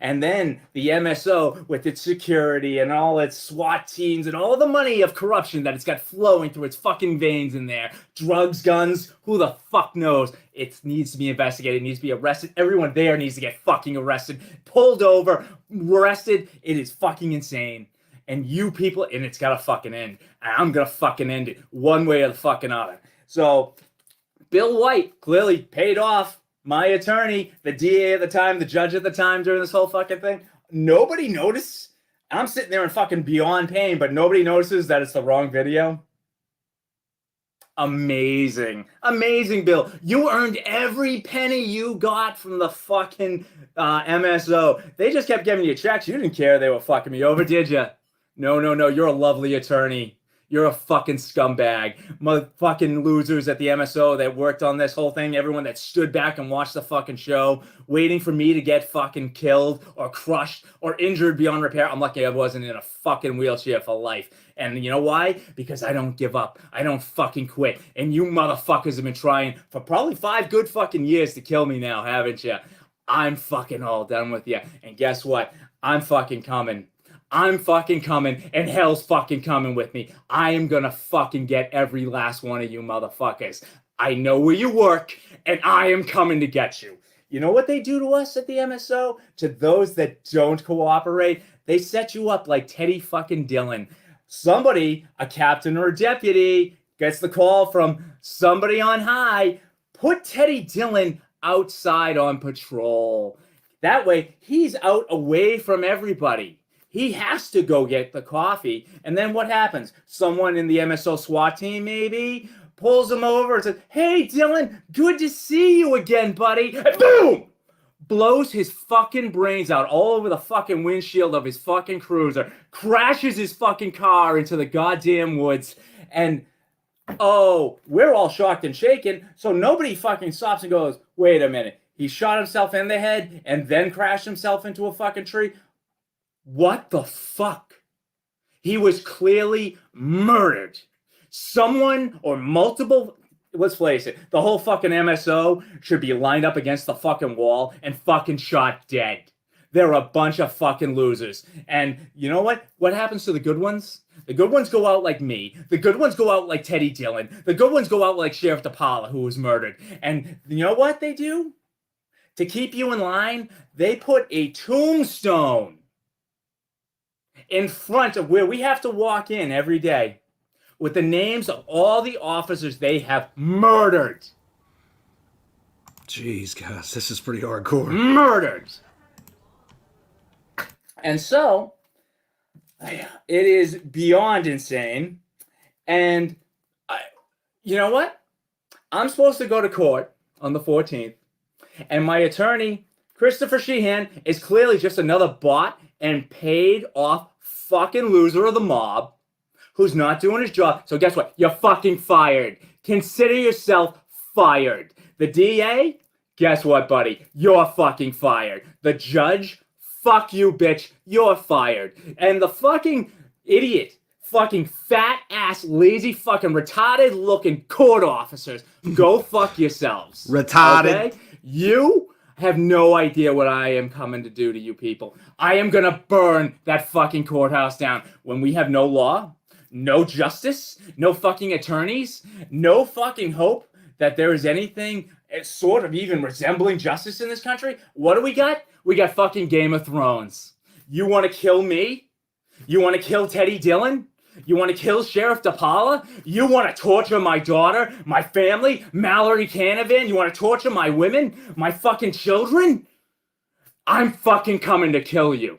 And then the MSO with its security and all its SWAT teams and all the money of corruption that it's got flowing through its fucking veins in there. Drugs, guns, who the fuck knows? It needs to be investigated. It needs to be arrested. Everyone there needs to get fucking arrested, pulled over, arrested. It is fucking insane. And you people, and it's got to fucking end. And I'm going to fucking end it one way or the fucking other. So Bill White clearly paid off. My attorney, the DA at the time, the judge at the time during this whole fucking thing, nobody noticed. I'm sitting there in fucking beyond pain, but nobody notices that it's the wrong video. Amazing. Amazing, Bill. You earned every penny you got from the fucking MSO. They just kept giving you checks. You didn't care they were fucking me over, did you? No. You're a lovely attorney. You're a fucking scumbag. Motherfucking losers at the MSO that worked on this whole thing. Everyone that stood back and watched the fucking show, waiting for me to get fucking killed or crushed or injured beyond repair. I'm lucky I wasn't in a fucking wheelchair for life. And you know why? Because I don't give up. I don't fucking quit. And you motherfuckers have been trying for probably 5 good fucking years to kill me now, haven't you? I'm fucking all done with you. And guess what? I'm fucking coming. I'm fucking coming, and hell's fucking coming with me. I am gonna fucking get every last one of you motherfuckers. I know where you work, and I am coming to get you. You know what they do to us at the MSO? To those that don't cooperate? They set you up like Teddy fucking Dillon. Somebody, a captain or a deputy, gets the call from somebody on high, Put Teddy Dillon outside on patrol. That way, he's out away from everybody. He has to go get the coffee. And then what happens? Someone in the MSO SWAT team, maybe, pulls him over and says, "Hey, Dillon, good to see you again, buddy." And boom! Blows his fucking brains out all over the fucking windshield of his fucking cruiser, crashes his fucking car into the goddamn woods, and oh, we're all shocked and shaken, so nobody fucking stops and goes, "Wait a minute, he shot himself in the head and then crashed himself into a fucking tree? What the fuck?" He was clearly murdered. Someone or multiple, let's face it, the whole fucking MSO should be lined up against the fucking wall and fucking shot dead. They're a bunch of fucking losers. And you know what? What happens to the good ones? The good ones go out like me. The good ones go out like Teddy Dillon. The good ones go out like Sheriff DePaula, who was murdered. And you know what they do? To keep you in line, they put a tombstone in front of where we have to walk in every day with the names of all the officers they have murdered. Jeez, guys, this is pretty hardcore. Murdered. And so, it is beyond insane. And you know what? I'm supposed to go to court on the 14th. And my attorney, Christopher Sheehan, is clearly just another bought and paid off fucking loser of the mob who's not doing his job. So guess what? You're fucking fired. Consider yourself fired. The DA, guess what, buddy? You're fucking fired. The judge, fuck you, bitch. You're fired. And the fucking idiot, fucking fat ass, lazy, fucking retarded looking court officers, go fuck yourselves. Retarded. Okay? You have no idea what I am coming to do to you people. I am gonna burn that fucking courthouse down when we have no law, no justice, no fucking attorneys, no fucking hope that there is anything sort of even resembling justice in this country. What do we got? We got fucking Game of Thrones. You want to kill me? You want to kill Teddy Dillon? You want to kill Sheriff DePaula? You want to torture my daughter, my family, Mallory Canavan? You want to torture my women, my fucking children? I'm fucking coming to kill you.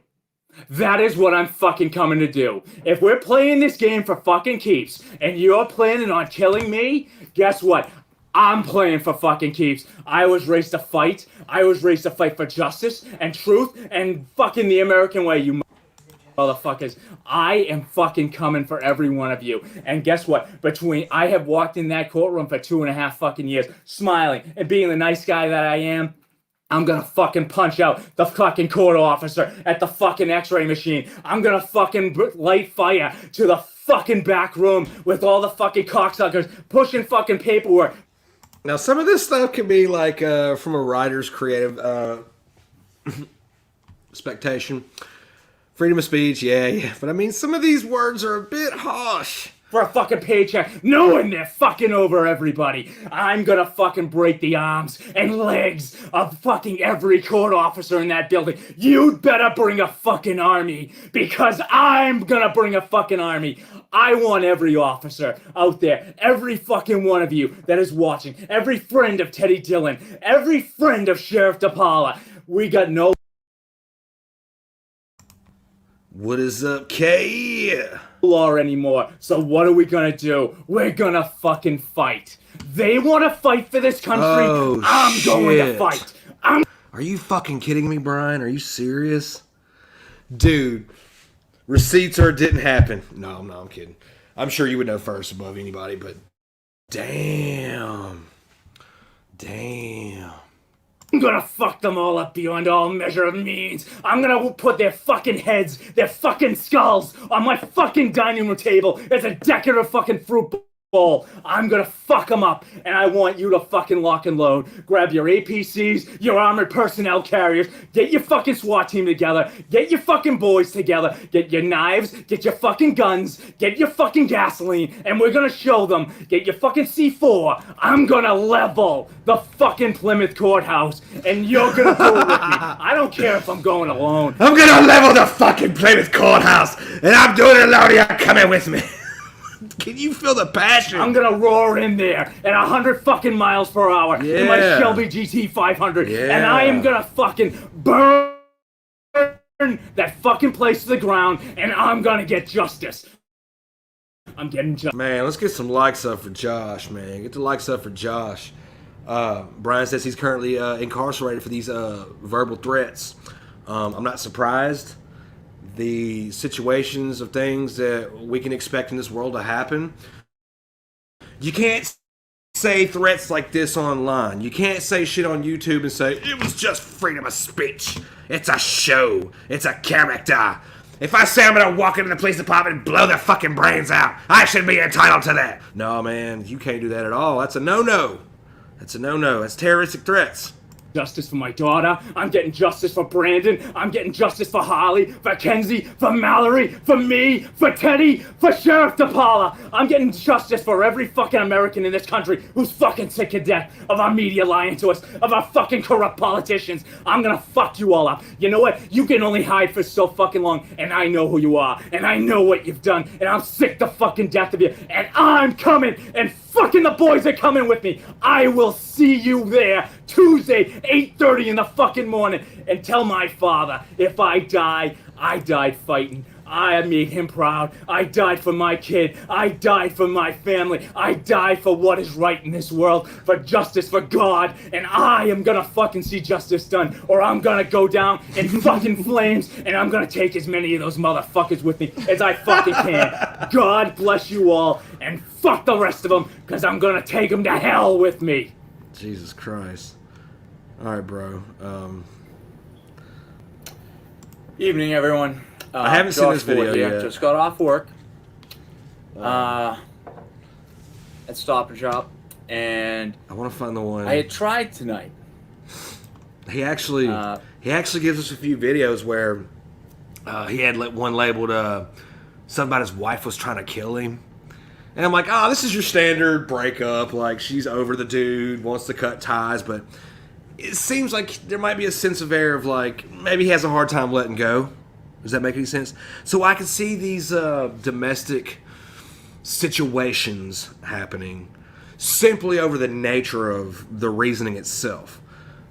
That is what I'm fucking coming to do. If we're playing this game for fucking keeps and you're planning on killing me, guess what? I'm playing for fucking keeps. I was raised to fight. I was raised to fight for justice and truth and fucking the American way, you motherfuckers. I am fucking coming for every one of you. And guess what? I have walked in that courtroom for 2.5 fucking years, smiling and being the nice guy that I am. I'm gonna fucking punch out the fucking court officer at the fucking x-ray machine. I'm gonna fucking light fire to the fucking back room with all the fucking cocksuckers pushing fucking paperwork. Now, some of this stuff can be like from a writer's creative expectation. Freedom of speech, yeah. But I mean, some of these words are a bit harsh. For a fucking paycheck, knowing they're fucking over everybody. I'm gonna fucking break the arms and legs of fucking every court officer in that building. You'd better bring a fucking army, because I'm gonna bring a fucking army. I want every officer out there, every fucking one of you that is watching, every friend of Teddy Dillon, every friend of Sheriff DePaula. We got no... What is up, K? Law anymore. So what are we gonna do? We're gonna fucking fight. They want to fight for this country. Oh, I'm going to fight. Are you fucking kidding me, Brian? Are you serious? Dude, receipts or it didn't happen. No, I'm kidding. I'm sure you would know first above anybody, but damn. I'm gonna fuck them all up beyond all measure of means. I'm gonna put their fucking heads, their fucking skulls on my fucking dining room table as a decorative fucking fruit bowl. I'm gonna fuck them up, and I want you to fucking lock and load. Grab your APCs, your armored personnel carriers, get your fucking SWAT team together, get your fucking boys together, get your knives, get your fucking guns, get your fucking gasoline, and we're gonna show them. Get your fucking C4. I'm gonna level the fucking Plymouth courthouse, and you're gonna do it with me. I don't care if I'm going alone. I'm gonna level the fucking Plymouth courthouse, and I'm doing it alone. You're coming with me. Can you feel the passion? I'm gonna roar in there at 100 fucking miles per hour in my Yeah. Shelby GT 500, Yeah. and I am gonna fucking burn that fucking place to the ground, and I'm gonna get justice. I'm getting justice. Man, let's get some likes up for Josh, man. Get the likes up for Josh. Brian says he's currently incarcerated for these verbal threats. I'm not surprised. The situations of things that we can expect in this world to happen. You can't say threats like this online. You can't say shit on YouTube and say, it was just freedom of speech. It's a show. It's a character. If I say I'm gonna walk into the police department and blow their fucking brains out, I should be entitled to that. No, man, you can't do that at all. That's a no-no. That's a no-no. That's terroristic threats. Justice for my daughter. I'm getting justice for Brandon. I'm getting justice for Harley, for Kenzie, for Mallory, for me, for Teddy, for Sheriff DePaula. I'm getting justice for every fucking American in this country who's fucking sick to death of our media lying to us, of our fucking corrupt politicians. I'm gonna fuck you all up. You know what? You can only hide for so fucking long, and I know who you are, and I know what you've done, and I'm sick to fucking death of you, and I'm coming, and fucking the boys are coming with me. I will see you there Tuesday, 8:30 in the fucking morning, and tell my father, if I die, I died fighting. I made him proud. I died for my kid. I died for my family. I died for what is right in this world, for justice, for God, and I am gonna fucking see justice done, or I'm gonna go down in fucking flames, and I'm gonna take as many of those motherfuckers with me as I fucking can. God bless you all, and fuck the rest of them, because I'm gonna take them to hell with me. Jesus Christ. All right, bro. Evening, everyone. I haven't seen this video yet. Just got off work. At Stop and Shop, and I want to find the one. I had tried tonight. He actually gives us a few videos where he had one labeled something about his wife was trying to kill him. And I'm like, oh, this is your standard breakup. Like, she's over the dude, wants to cut ties, but it seems like there might be a sense of air of, like, maybe he has a hard time letting go. Does that make any sense? So I can see these domestic situations happening simply over the nature of the reasoning itself.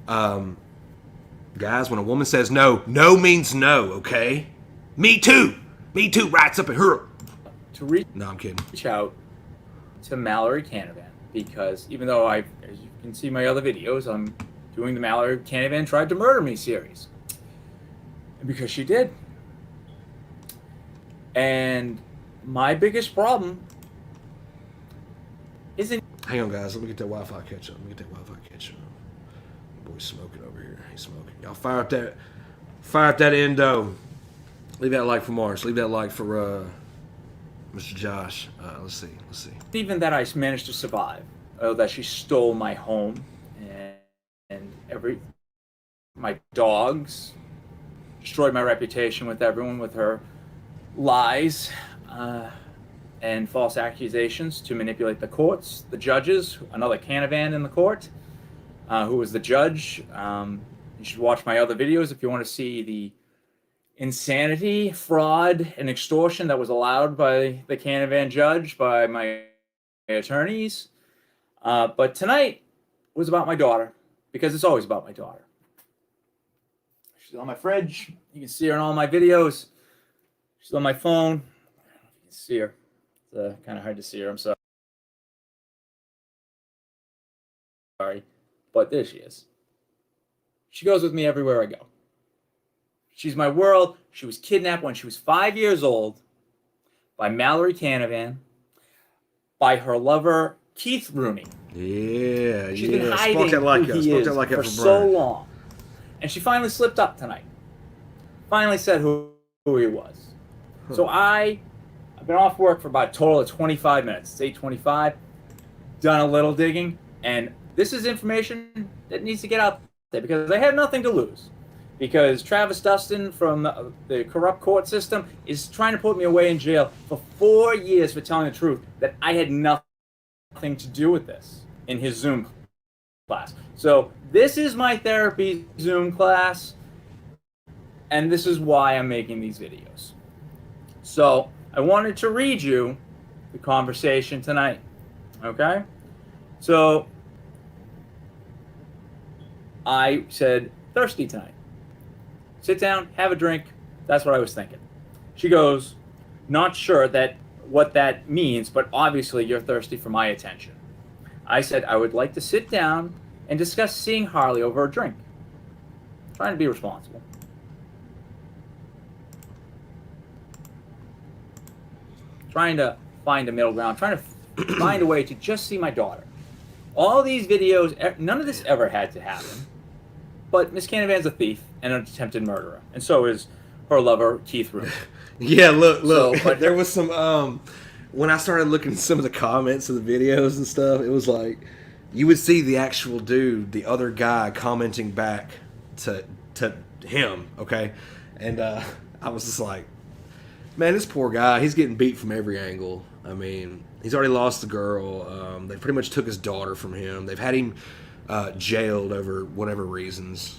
Guys, when a woman says no, no means no, okay? Me too. Me too writes up at her. No, I'm kidding. Reach out to Mallory Canavan, because even though as you can see my other videos, I'm doing the Mallory Canavan Tried to Murder Me series. And because she did. And my biggest problem isn't... Hang on, guys. Let me get that Wi-Fi catch up. My boy's smoking over here. He's smoking. Y'all fire up that endo. Leave that like for Mars. Leave that like for Mr. Josh. Let's see. even that I managed to survive. That she stole my home and my dogs, destroyed my reputation with everyone with her lies and false accusations to manipulate the courts, the judges, another Canavan in the court, who was the judge. You should watch my other videos if you want to see the insanity, fraud, and extortion that was allowed by the Canavan judge, by my attorneys. But tonight was about my daughter, because it's always about my daughter. She's on my fridge. You can see her in all my videos. She's on my phone. I don't know if you can see her. It's kind of hard to see her. I'm sorry. But there she is. She goes with me everywhere I go. She's my world. She was kidnapped when she was 5 years old by Mallory Canavan, by her lover, Keith Rooney. Yeah, She's been hiding who he is for so long. And she finally slipped up tonight. Finally said who he was. Huh. So I've been off work for about a total of 25 minutes. It's 8:25. Done a little digging. And this is information that needs to get out there because I have nothing to lose. Because Travis Dustin from the corrupt court system is trying to put me away in jail for 4 years for telling the truth that I had nothing to do with this in his Zoom class. So this is my therapy Zoom class, and this is why I'm making these videos. So I wanted to read you the conversation tonight. Okay? So I said, thirsty tonight. Sit down, have a drink. That's what I was thinking. She goes, not sure what that means, but obviously you're thirsty for my attention. I said I would like to sit down and discuss seeing Harley over a drink. Trying to be responsible. Trying to find a middle ground. Trying to find a way to just see my daughter. All these videos, none of this ever had to happen. But Miss Canavan's a thief and an attempted murderer. And so is her lover, Keith Rooney. Yeah, look. So, but there was some, when I started looking at some of the comments of the videos and stuff, it was like, you would see the actual dude, the other guy, commenting back to him, okay? And I was just like, man, this poor guy, he's getting beat from every angle. I mean, he's already lost the girl. They pretty much took his daughter from him. They've had him jailed over whatever reasons.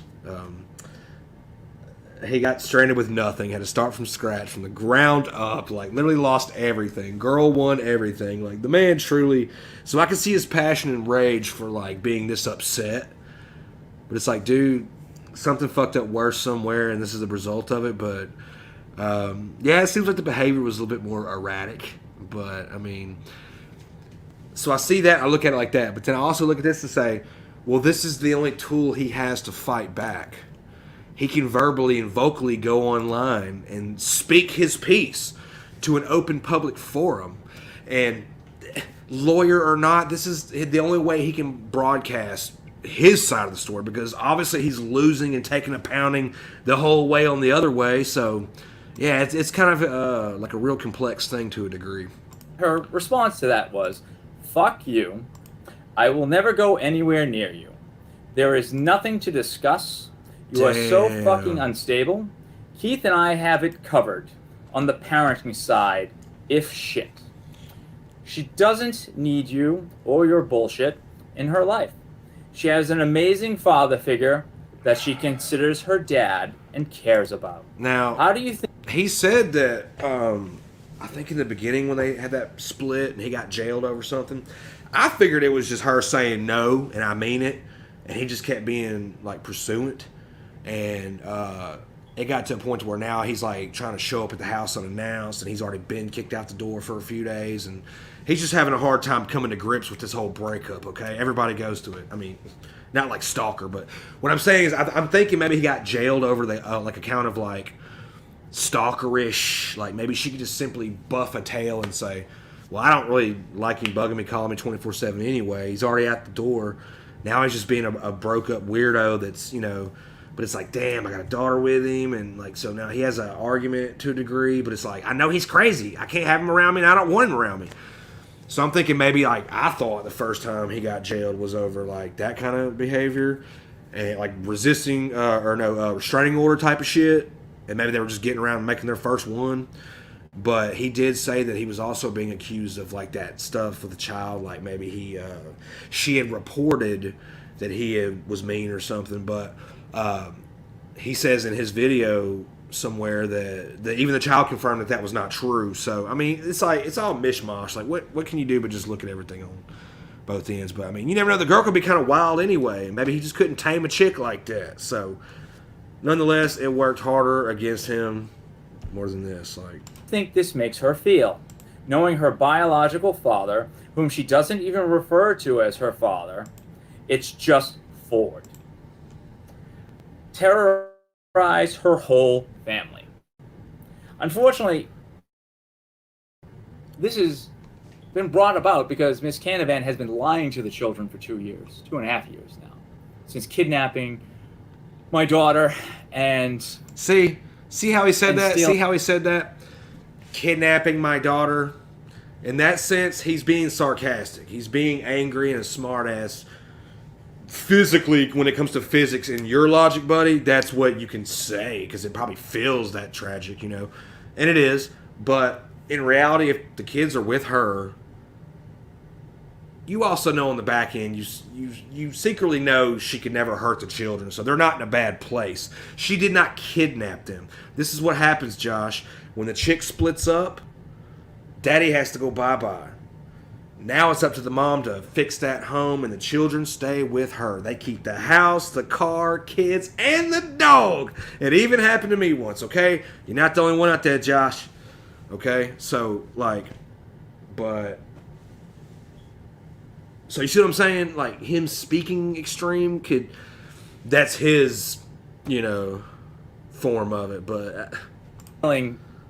He got stranded with nothing, had to start from scratch, from the ground up, like literally lost everything. Girl won everything. Like the man truly, so I can see his passion and rage for like being this upset. But it's like, dude, something fucked up worse somewhere, and this is the result of it. But yeah, it seems like the behavior was a little bit more erratic. But I mean, so I see that, I look at it like that. But then I also look at this and say, well, this is the only tool he has to fight back. He can verbally and vocally go online and speak his piece to an open public forum. And lawyer or not, this is the only way he can broadcast his side of the story, because obviously he's losing and taking a pounding the whole way on the other way. So, yeah, it's kind of like a real complex thing to a degree. her response to that was, fuck you. I will never go anywhere near you. There is nothing to discuss. You are so fucking unstable. Keith and I have it covered on the parenting side, if shit. She doesn't need you or your bullshit in her life. She has an amazing father figure that she considers her dad and cares about. Now, how do you think? He said that, I think in the beginning when they had that split and he got jailed over something, I figured it was just her saying no, and I mean it, and he just kept being, like, pursuant. And it got to a point where now he's like trying to show up at the house unannounced, and he's already been kicked out the door for a few days, and he's just having a hard time coming to grips with this whole breakup. Okay, everybody goes to it. I mean, not like stalker, but what I'm saying is I'm thinking maybe he got jailed over the like a count of like stalkerish. Like maybe she could just simply buff a tail and say, well, I don't really like him bugging me, calling me 24/7 anyway. He's already at the door. Now he's just being a broke up weirdo that's, you know. But it's like, damn, I got a daughter with him, and like, so now he has an argument to a degree, but it's like, I know he's crazy. I can't have him around me, and I don't want him around me. So I'm thinking maybe, like, I thought the first time he got jailed was over, like, that kind of behavior, and, like, resisting, restraining order type of shit, and maybe they were just getting around and making their first one. But he did say that he was also being accused of, like, that stuff with the child, like, maybe she had reported that he was mean or something, but he says in his video somewhere that even the child confirmed that was not true. So I mean, it's like it's all mishmash. Like what can you do but just look at everything on both ends? But I mean, you never know. The girl could be kind of wild anyway. Maybe he just couldn't tame a chick like that. So nonetheless, it worked harder against him more than this. Like, Think this makes her feel, knowing her biological father, whom she doesn't even refer to as her father. It's just Ford. Terrorize her whole family. Unfortunately, this has been brought about because Miss Canavan has been lying to the children for 2.5 years now, since kidnapping my daughter and see how he said that? stealing. See how he said that? Kidnapping my daughter. In that sense, he's being sarcastic. He's being angry and a smartass. Physically, when it comes to physics in your logic, buddy, that's what you can say, because it probably feels that tragic, you know, and it is. But in reality, if the kids are with her, you also know on the back end, you secretly know she could never hurt the children, so they're not in a bad place. She did not kidnap them. This is what happens, Josh, when the chick splits up. Daddy has to go bye-bye. Now it's up to the mom to fix that home, and the children stay with her. They keep the house, the car, kids, and the dog. It even happened to me once, okay? You're not the only one out there, Josh. Okay? So, like, but... So you see what I'm saying? Like, him speaking extreme could... That's his, you know, form of it, but...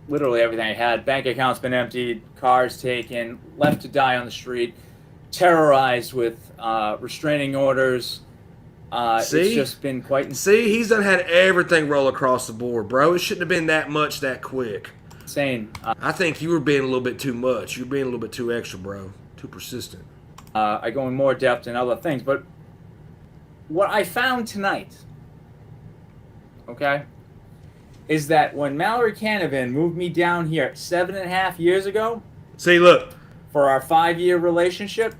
Literally everything I had. Bank accounts been emptied, cars taken, left to die on the street, terrorized with restraining orders. It's just been quite insane. See, he's done had everything roll across the board, bro. It shouldn't have been that much that quick. I think you were being a little bit too much. You were being a little bit too extra, bro. Too persistent. I go in more depth in other things, but what I found tonight, okay, is that when Mallory Canavan moved me down here 7.5 years ago... See, look. For our 5-year relationship...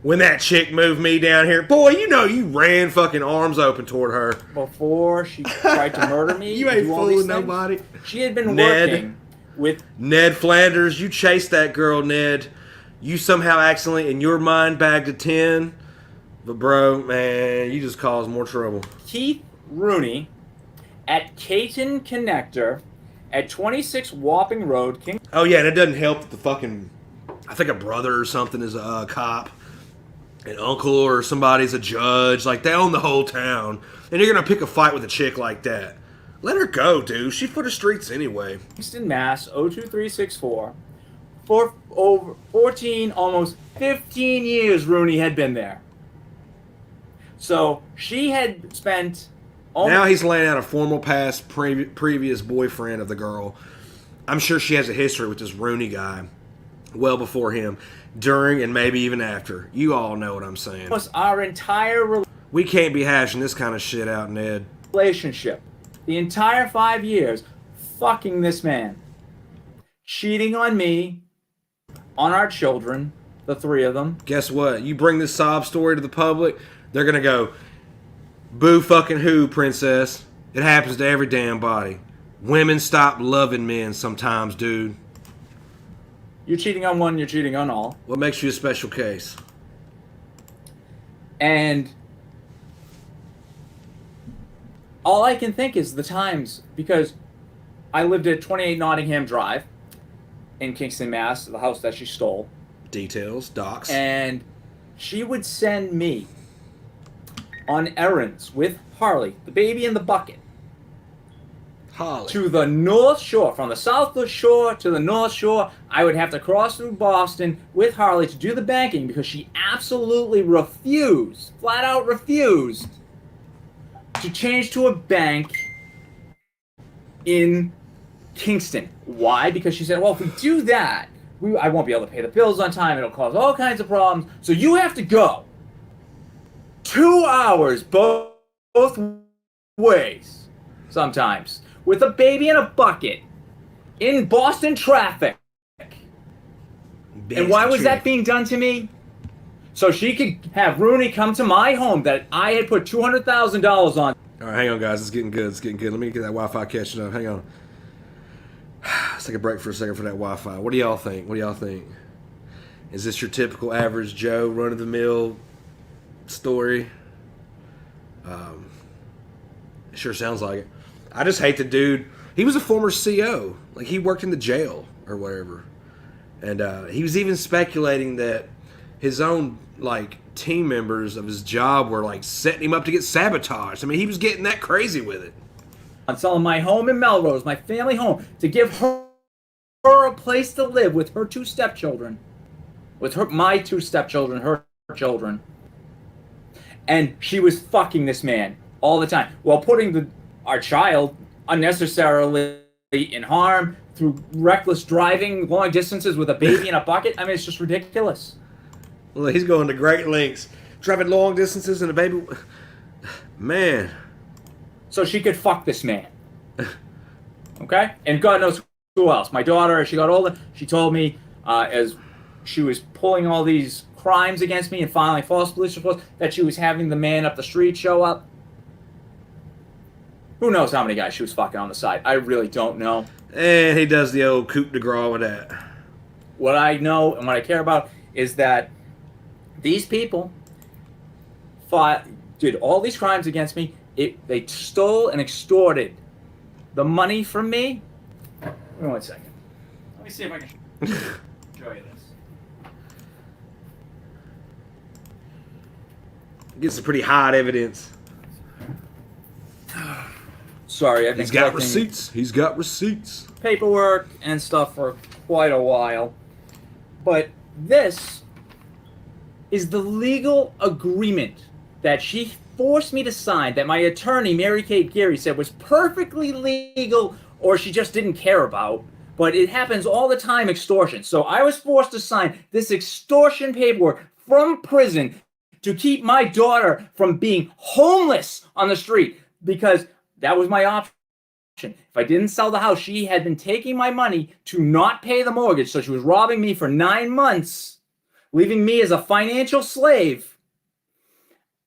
When that chick moved me down here, boy, you know you ran fucking arms open toward her. Before she tried to murder me... You ain't fooling nobody. She had been working with... Ned Flanders, you chased that girl, Ned. You somehow accidentally, in your mind, bagged a 10. But, bro, man, you just caused more trouble. Keith Rooney... at Caton Connector, at 26 Wapping Road, King. Oh yeah, and it doesn't help that the fucking, I think a brother or something is a cop, an uncle or somebody's a judge. Like they own the whole town, and you're gonna pick a fight with a chick like that. Let her go, dude. She's for the streets anyway. Kingston, Mass. 02364. For over 14, almost 15 years, Rooney had been there. So she had spent. Now he's laying out a formal past previous boyfriend of the girl. I'm sure she has a history with this Rooney guy well before him, during, and maybe even after. You all know what I'm saying. Our entire we can't be hashing this kind of shit out, Ned. Relationship. The entire 5 years, fucking this man. Cheating on me, on our children, the 3 of them. Guess what? You bring this sob story to the public, they're going to go... Boo fucking who, princess? It happens to every damn body. Women stop loving men sometimes, dude. You're cheating on one, you're cheating on all. What makes you a special case? And all I can think is the times, because I lived at 28 Nottingham Drive in Kingston, Mass., the house that she stole. Details, docs. And she would send me on errands with Harley, the baby in the bucket, Holly. to the North Shore. From the South Shore to the North Shore, I would have to cross through Boston with Harley to do the banking because she absolutely refused, flat out refused, to change to a bank in Kingston. Why? Because she said, well, if we do that, I won't be able to pay the bills on time. It'll cause all kinds of problems. So you have to go 2 hours both ways, sometimes, with a baby in a bucket, in Boston traffic. And why was that being done to me? So she could have Rooney come to my home that I had put $200,000 on. All right, hang on, guys. It's getting good. It's getting good. Let me get that Wi-Fi catching up. Hang on. Let's take a break for a second for that Wi-Fi. What do y'all think? What do y'all think? Is this your typical average Joe, run-of-the-mill story? It sure sounds like it. I just hate the dude. He was a former CO. Like, he worked in the jail or whatever. And he was even speculating that his own, like, team members of his job were, like, setting him up to get sabotaged. I mean, he was getting that crazy with it. I'm selling my home in Melrose, my family home, to give her a place to live with her 2 stepchildren. With my 2 stepchildren, her children. And she was fucking this man all the time, while putting our child unnecessarily in harm through reckless driving long distances with a baby in a bucket. I mean, it's just ridiculous. Well, he's going to great lengths, driving long distances and a baby. Man. So she could fuck this man. Okay? And God knows who else. My daughter, as she got older, she told me as she was pulling all these crimes against me and filing false police reports that she was having the man up the street show up. Who knows how many guys she was fucking on the side? I really don't know. And he does the old coup de grace with that. what I know and what I care about is that these people did all these crimes against me. They stole and extorted the money from me. Wait 1 second. Let me see if I can show you this. Get some pretty hot evidence. Sorry, I've been He's got collecting receipts. He's got receipts. paperwork and stuff for quite a while. But this is the legal agreement that she forced me to sign, that my attorney, Mary Kate Geary, said was perfectly legal, or she just didn't care about. But it happens all the time, extortion. So I was forced to sign this extortion paperwork from prison to keep my daughter from being homeless on the street, because that was my option. If I didn't sell the house, she had been taking my money to not pay the mortgage. So she was robbing me for 9 months, leaving me as a financial slave.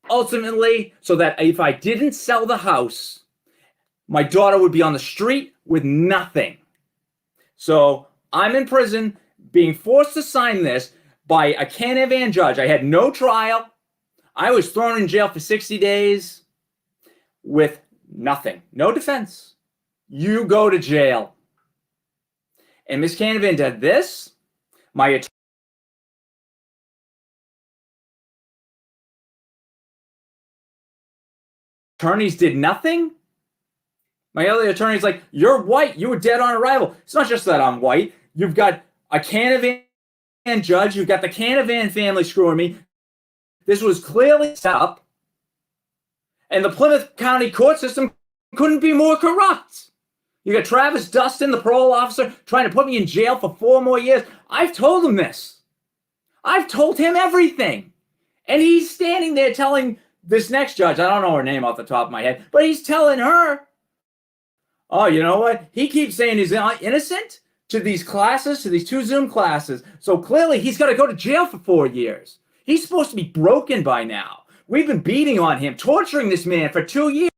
Ultimately, so that if I didn't sell the house, my daughter would be on the street with nothing. So I'm in prison being forced to sign this by a Canavan judge. I had no trial. I was thrown in jail for 60 days with nothing. No defense. You go to jail. And Miss Canavan did this. My attorneys did nothing. My other attorney's like, you're white. You were dead on arrival. It's not just that I'm white. You've got a Canavan judge. You've got the Canavan family screwing me. This was clearly set up. And the Plymouth County court system couldn't be more corrupt. You got Travis Dustin, the parole officer, trying to put me in jail for 4 more years. I've told him this. I've told him everything. And he's standing there telling this next judge, I don't know her name off the top of my head, but he's telling her, oh, you know what? He keeps saying he's innocent to these classes, to these 2 Zoom classes. So clearly he's got to go to jail for 4 years. He's supposed to be broken by now. We've been beating on him, torturing this man for 2 years.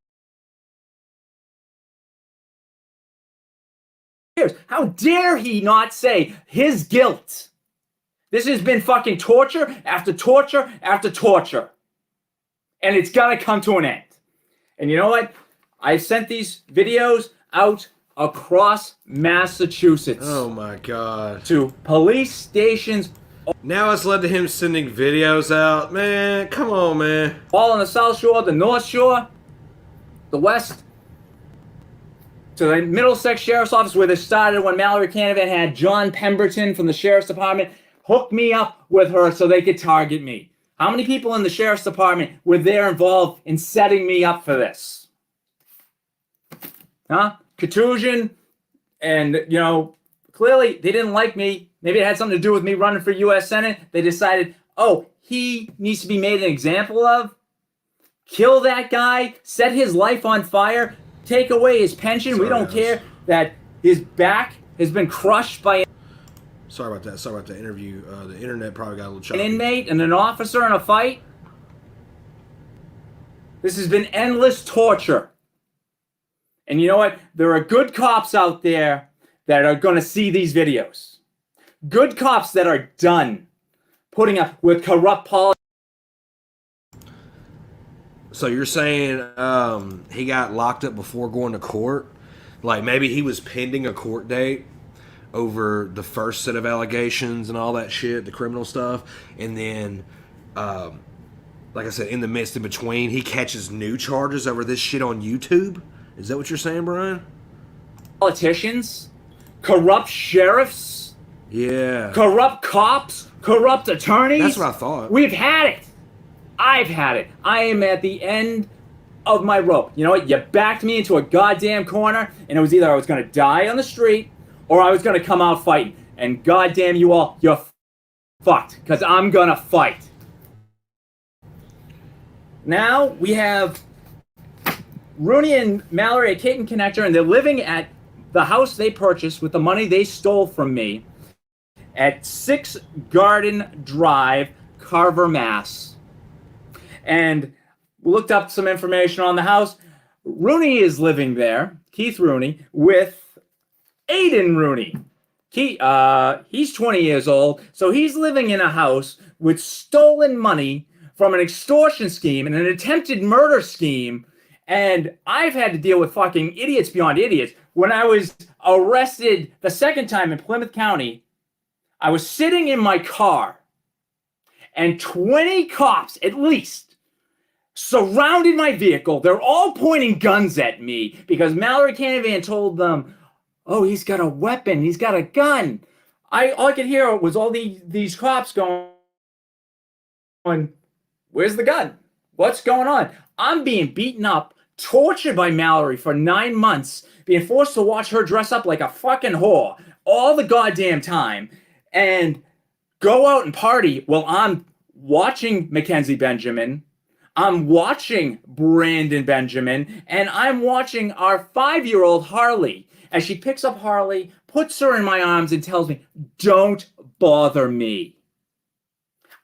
How dare he not say his guilt? This has been fucking torture after torture after torture. And it's got to come to an end. And you know what? I've sent these videos out across Massachusetts. Oh my God. To police stations. Now it's led to him sending videos out. Man, come on, man. All on the South Shore, the North Shore, the West, to the Middlesex Sheriff's Office, where this started when Mallory Canavan had John Pemberton from the Sheriff's Department hook me up with her so they could target me. How many people in the Sheriff's Department were there involved in setting me up for this? Huh? Contusion, and, you know, clearly they didn't like me. Maybe it had something to do with me running for U.S. Senate. They decided, oh, he needs to be made an example of. Kill that guy, set his life on fire, take away his pension. Sorry, we don't care that his back has been crushed by Sorry about that. Sorry about that interview. The internet probably got a little an choppy. inmate and an officer in a fight. This has been endless torture. And you know what? There are good cops out there that are going to see these videos. Good cops that are done putting up with corrupt politics. So you're saying he got locked up before going to court? Like maybe he was pending a court date over the first set of allegations and all that shit, the criminal stuff, and then, like I said, in the midst in between, he catches new charges over this shit on YouTube? Is that what you're saying, Brian? Politicians, corrupt sheriffs, Yeah. corrupt cops, corrupt attorneys. That's what I thought. We've had it. I've had it. I am at the end of my rope. You know what? You backed me into a goddamn corner, and it was either I was going to die on the street or I was going to come out fighting. And goddamn you all, you're fucked, because I'm going to fight. Now we have Rooney and Mallory at Caton Connector, and they're living at the house they purchased with the money they stole from me at 6 Garden Drive, Carver, Mass. And we looked up some information on the house. Rooney is living there, Keith Rooney, with Aiden Rooney. He's 20 years old, so he's living in a house with stolen money from an extortion scheme and an attempted murder scheme. And I've had to deal with fucking idiots beyond idiots. When I was arrested the second time in Plymouth County, I was sitting in my car, and 20 cops at least surrounded my vehicle. They're all pointing guns at me because Mallory Canavan told them, "Oh, he's got a weapon. He's got a gun." All I could hear was all these cops going, "Where's the gun? What's going on?" I'm being beaten up, tortured by Mallory for 9 months, being forced to watch her dress up like a fucking whore all the goddamn time, and go out and party while I'm watching Mackenzie Benjamin, I'm watching Brandon Benjamin, and I'm watching our 5-year-old Harley as she picks up Harley, puts her in my arms, and tells me, "Don't bother me."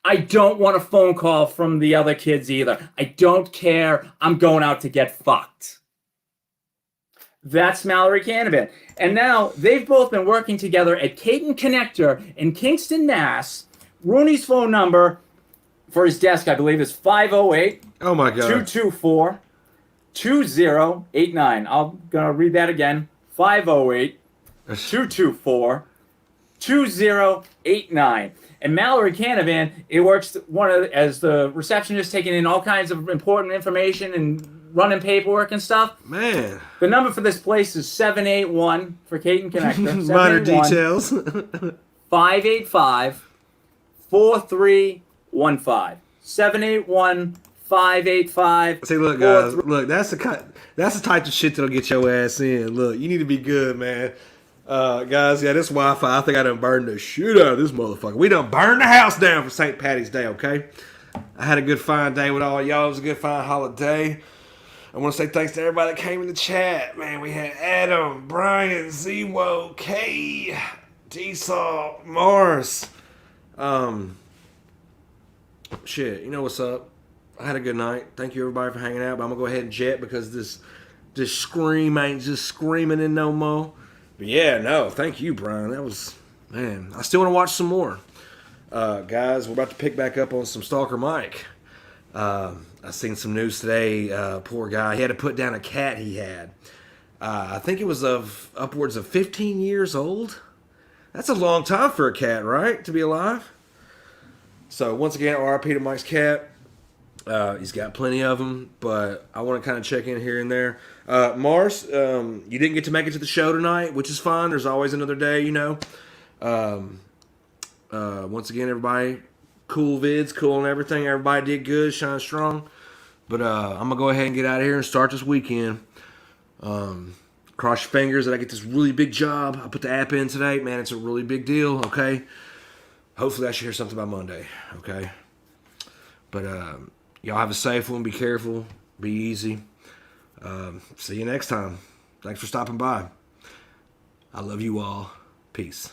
I don't want a phone call from the other kids either. I don't care. I'm going out to get fucked. That's Mallory Canavan. And now they've both been working together at Caton Connector in Kingston, Mass. Rooney's phone number for his desk, I believe, is 508 Oh my God. 224 2089. I'm going to read that again. 508 224 2089. And Mallory Canavan, it works as the receptionist, taking in all kinds of important information and running paperwork and stuff. Man. The number for this place is 781 for Caton Connector. Minor details. 585 4315. 781 585. See, look, guys. Look, that's the type of shit that'll get your ass in. Look, you need to be good, man. Guys, yeah, this Wi-Fi, I think I done burned the shit out of this motherfucker. We done burned the house down for St. Patty's Day, okay? I had a good fine day with all y'all. It was a good fine holiday. I want to say thanks to everybody that came in the chat. Man, we had Adam, Brian, Zewo, Kay, D-Saw, Mars. Shit, you know what's up. I had a good night. Thank you everybody for hanging out, but I'm going to go ahead and jet because this scream ain't just screaming in no more. But yeah, no, thank you, Brian. That was, man, I still want to watch some more. Guys, we're about to pick back up on some Stalker Mike. I seen some news today. Poor guy. He had to put down a cat he had. I think it was of upwards of 15 years old. That's a long time for a cat, right? To be alive. So once again, RIP to Mike's cat. He's got plenty of them, but I want to kind of check in here and there. Mars, you didn't get to make it to the show tonight, which is fine. There's always another day, you know. Once again, everybody, cool vids, cool and everything. Everybody did good, shine strong. But I'm going to go ahead and get out of here and start this weekend. Cross your fingers that I get this really big job. I put the app in today. Man, it's a really big deal, okay? Hopefully I should hear something by Monday, okay? But y'all have a safe one. Be careful. Be easy. See you next time. Thanks for stopping by. I love you all. Peace.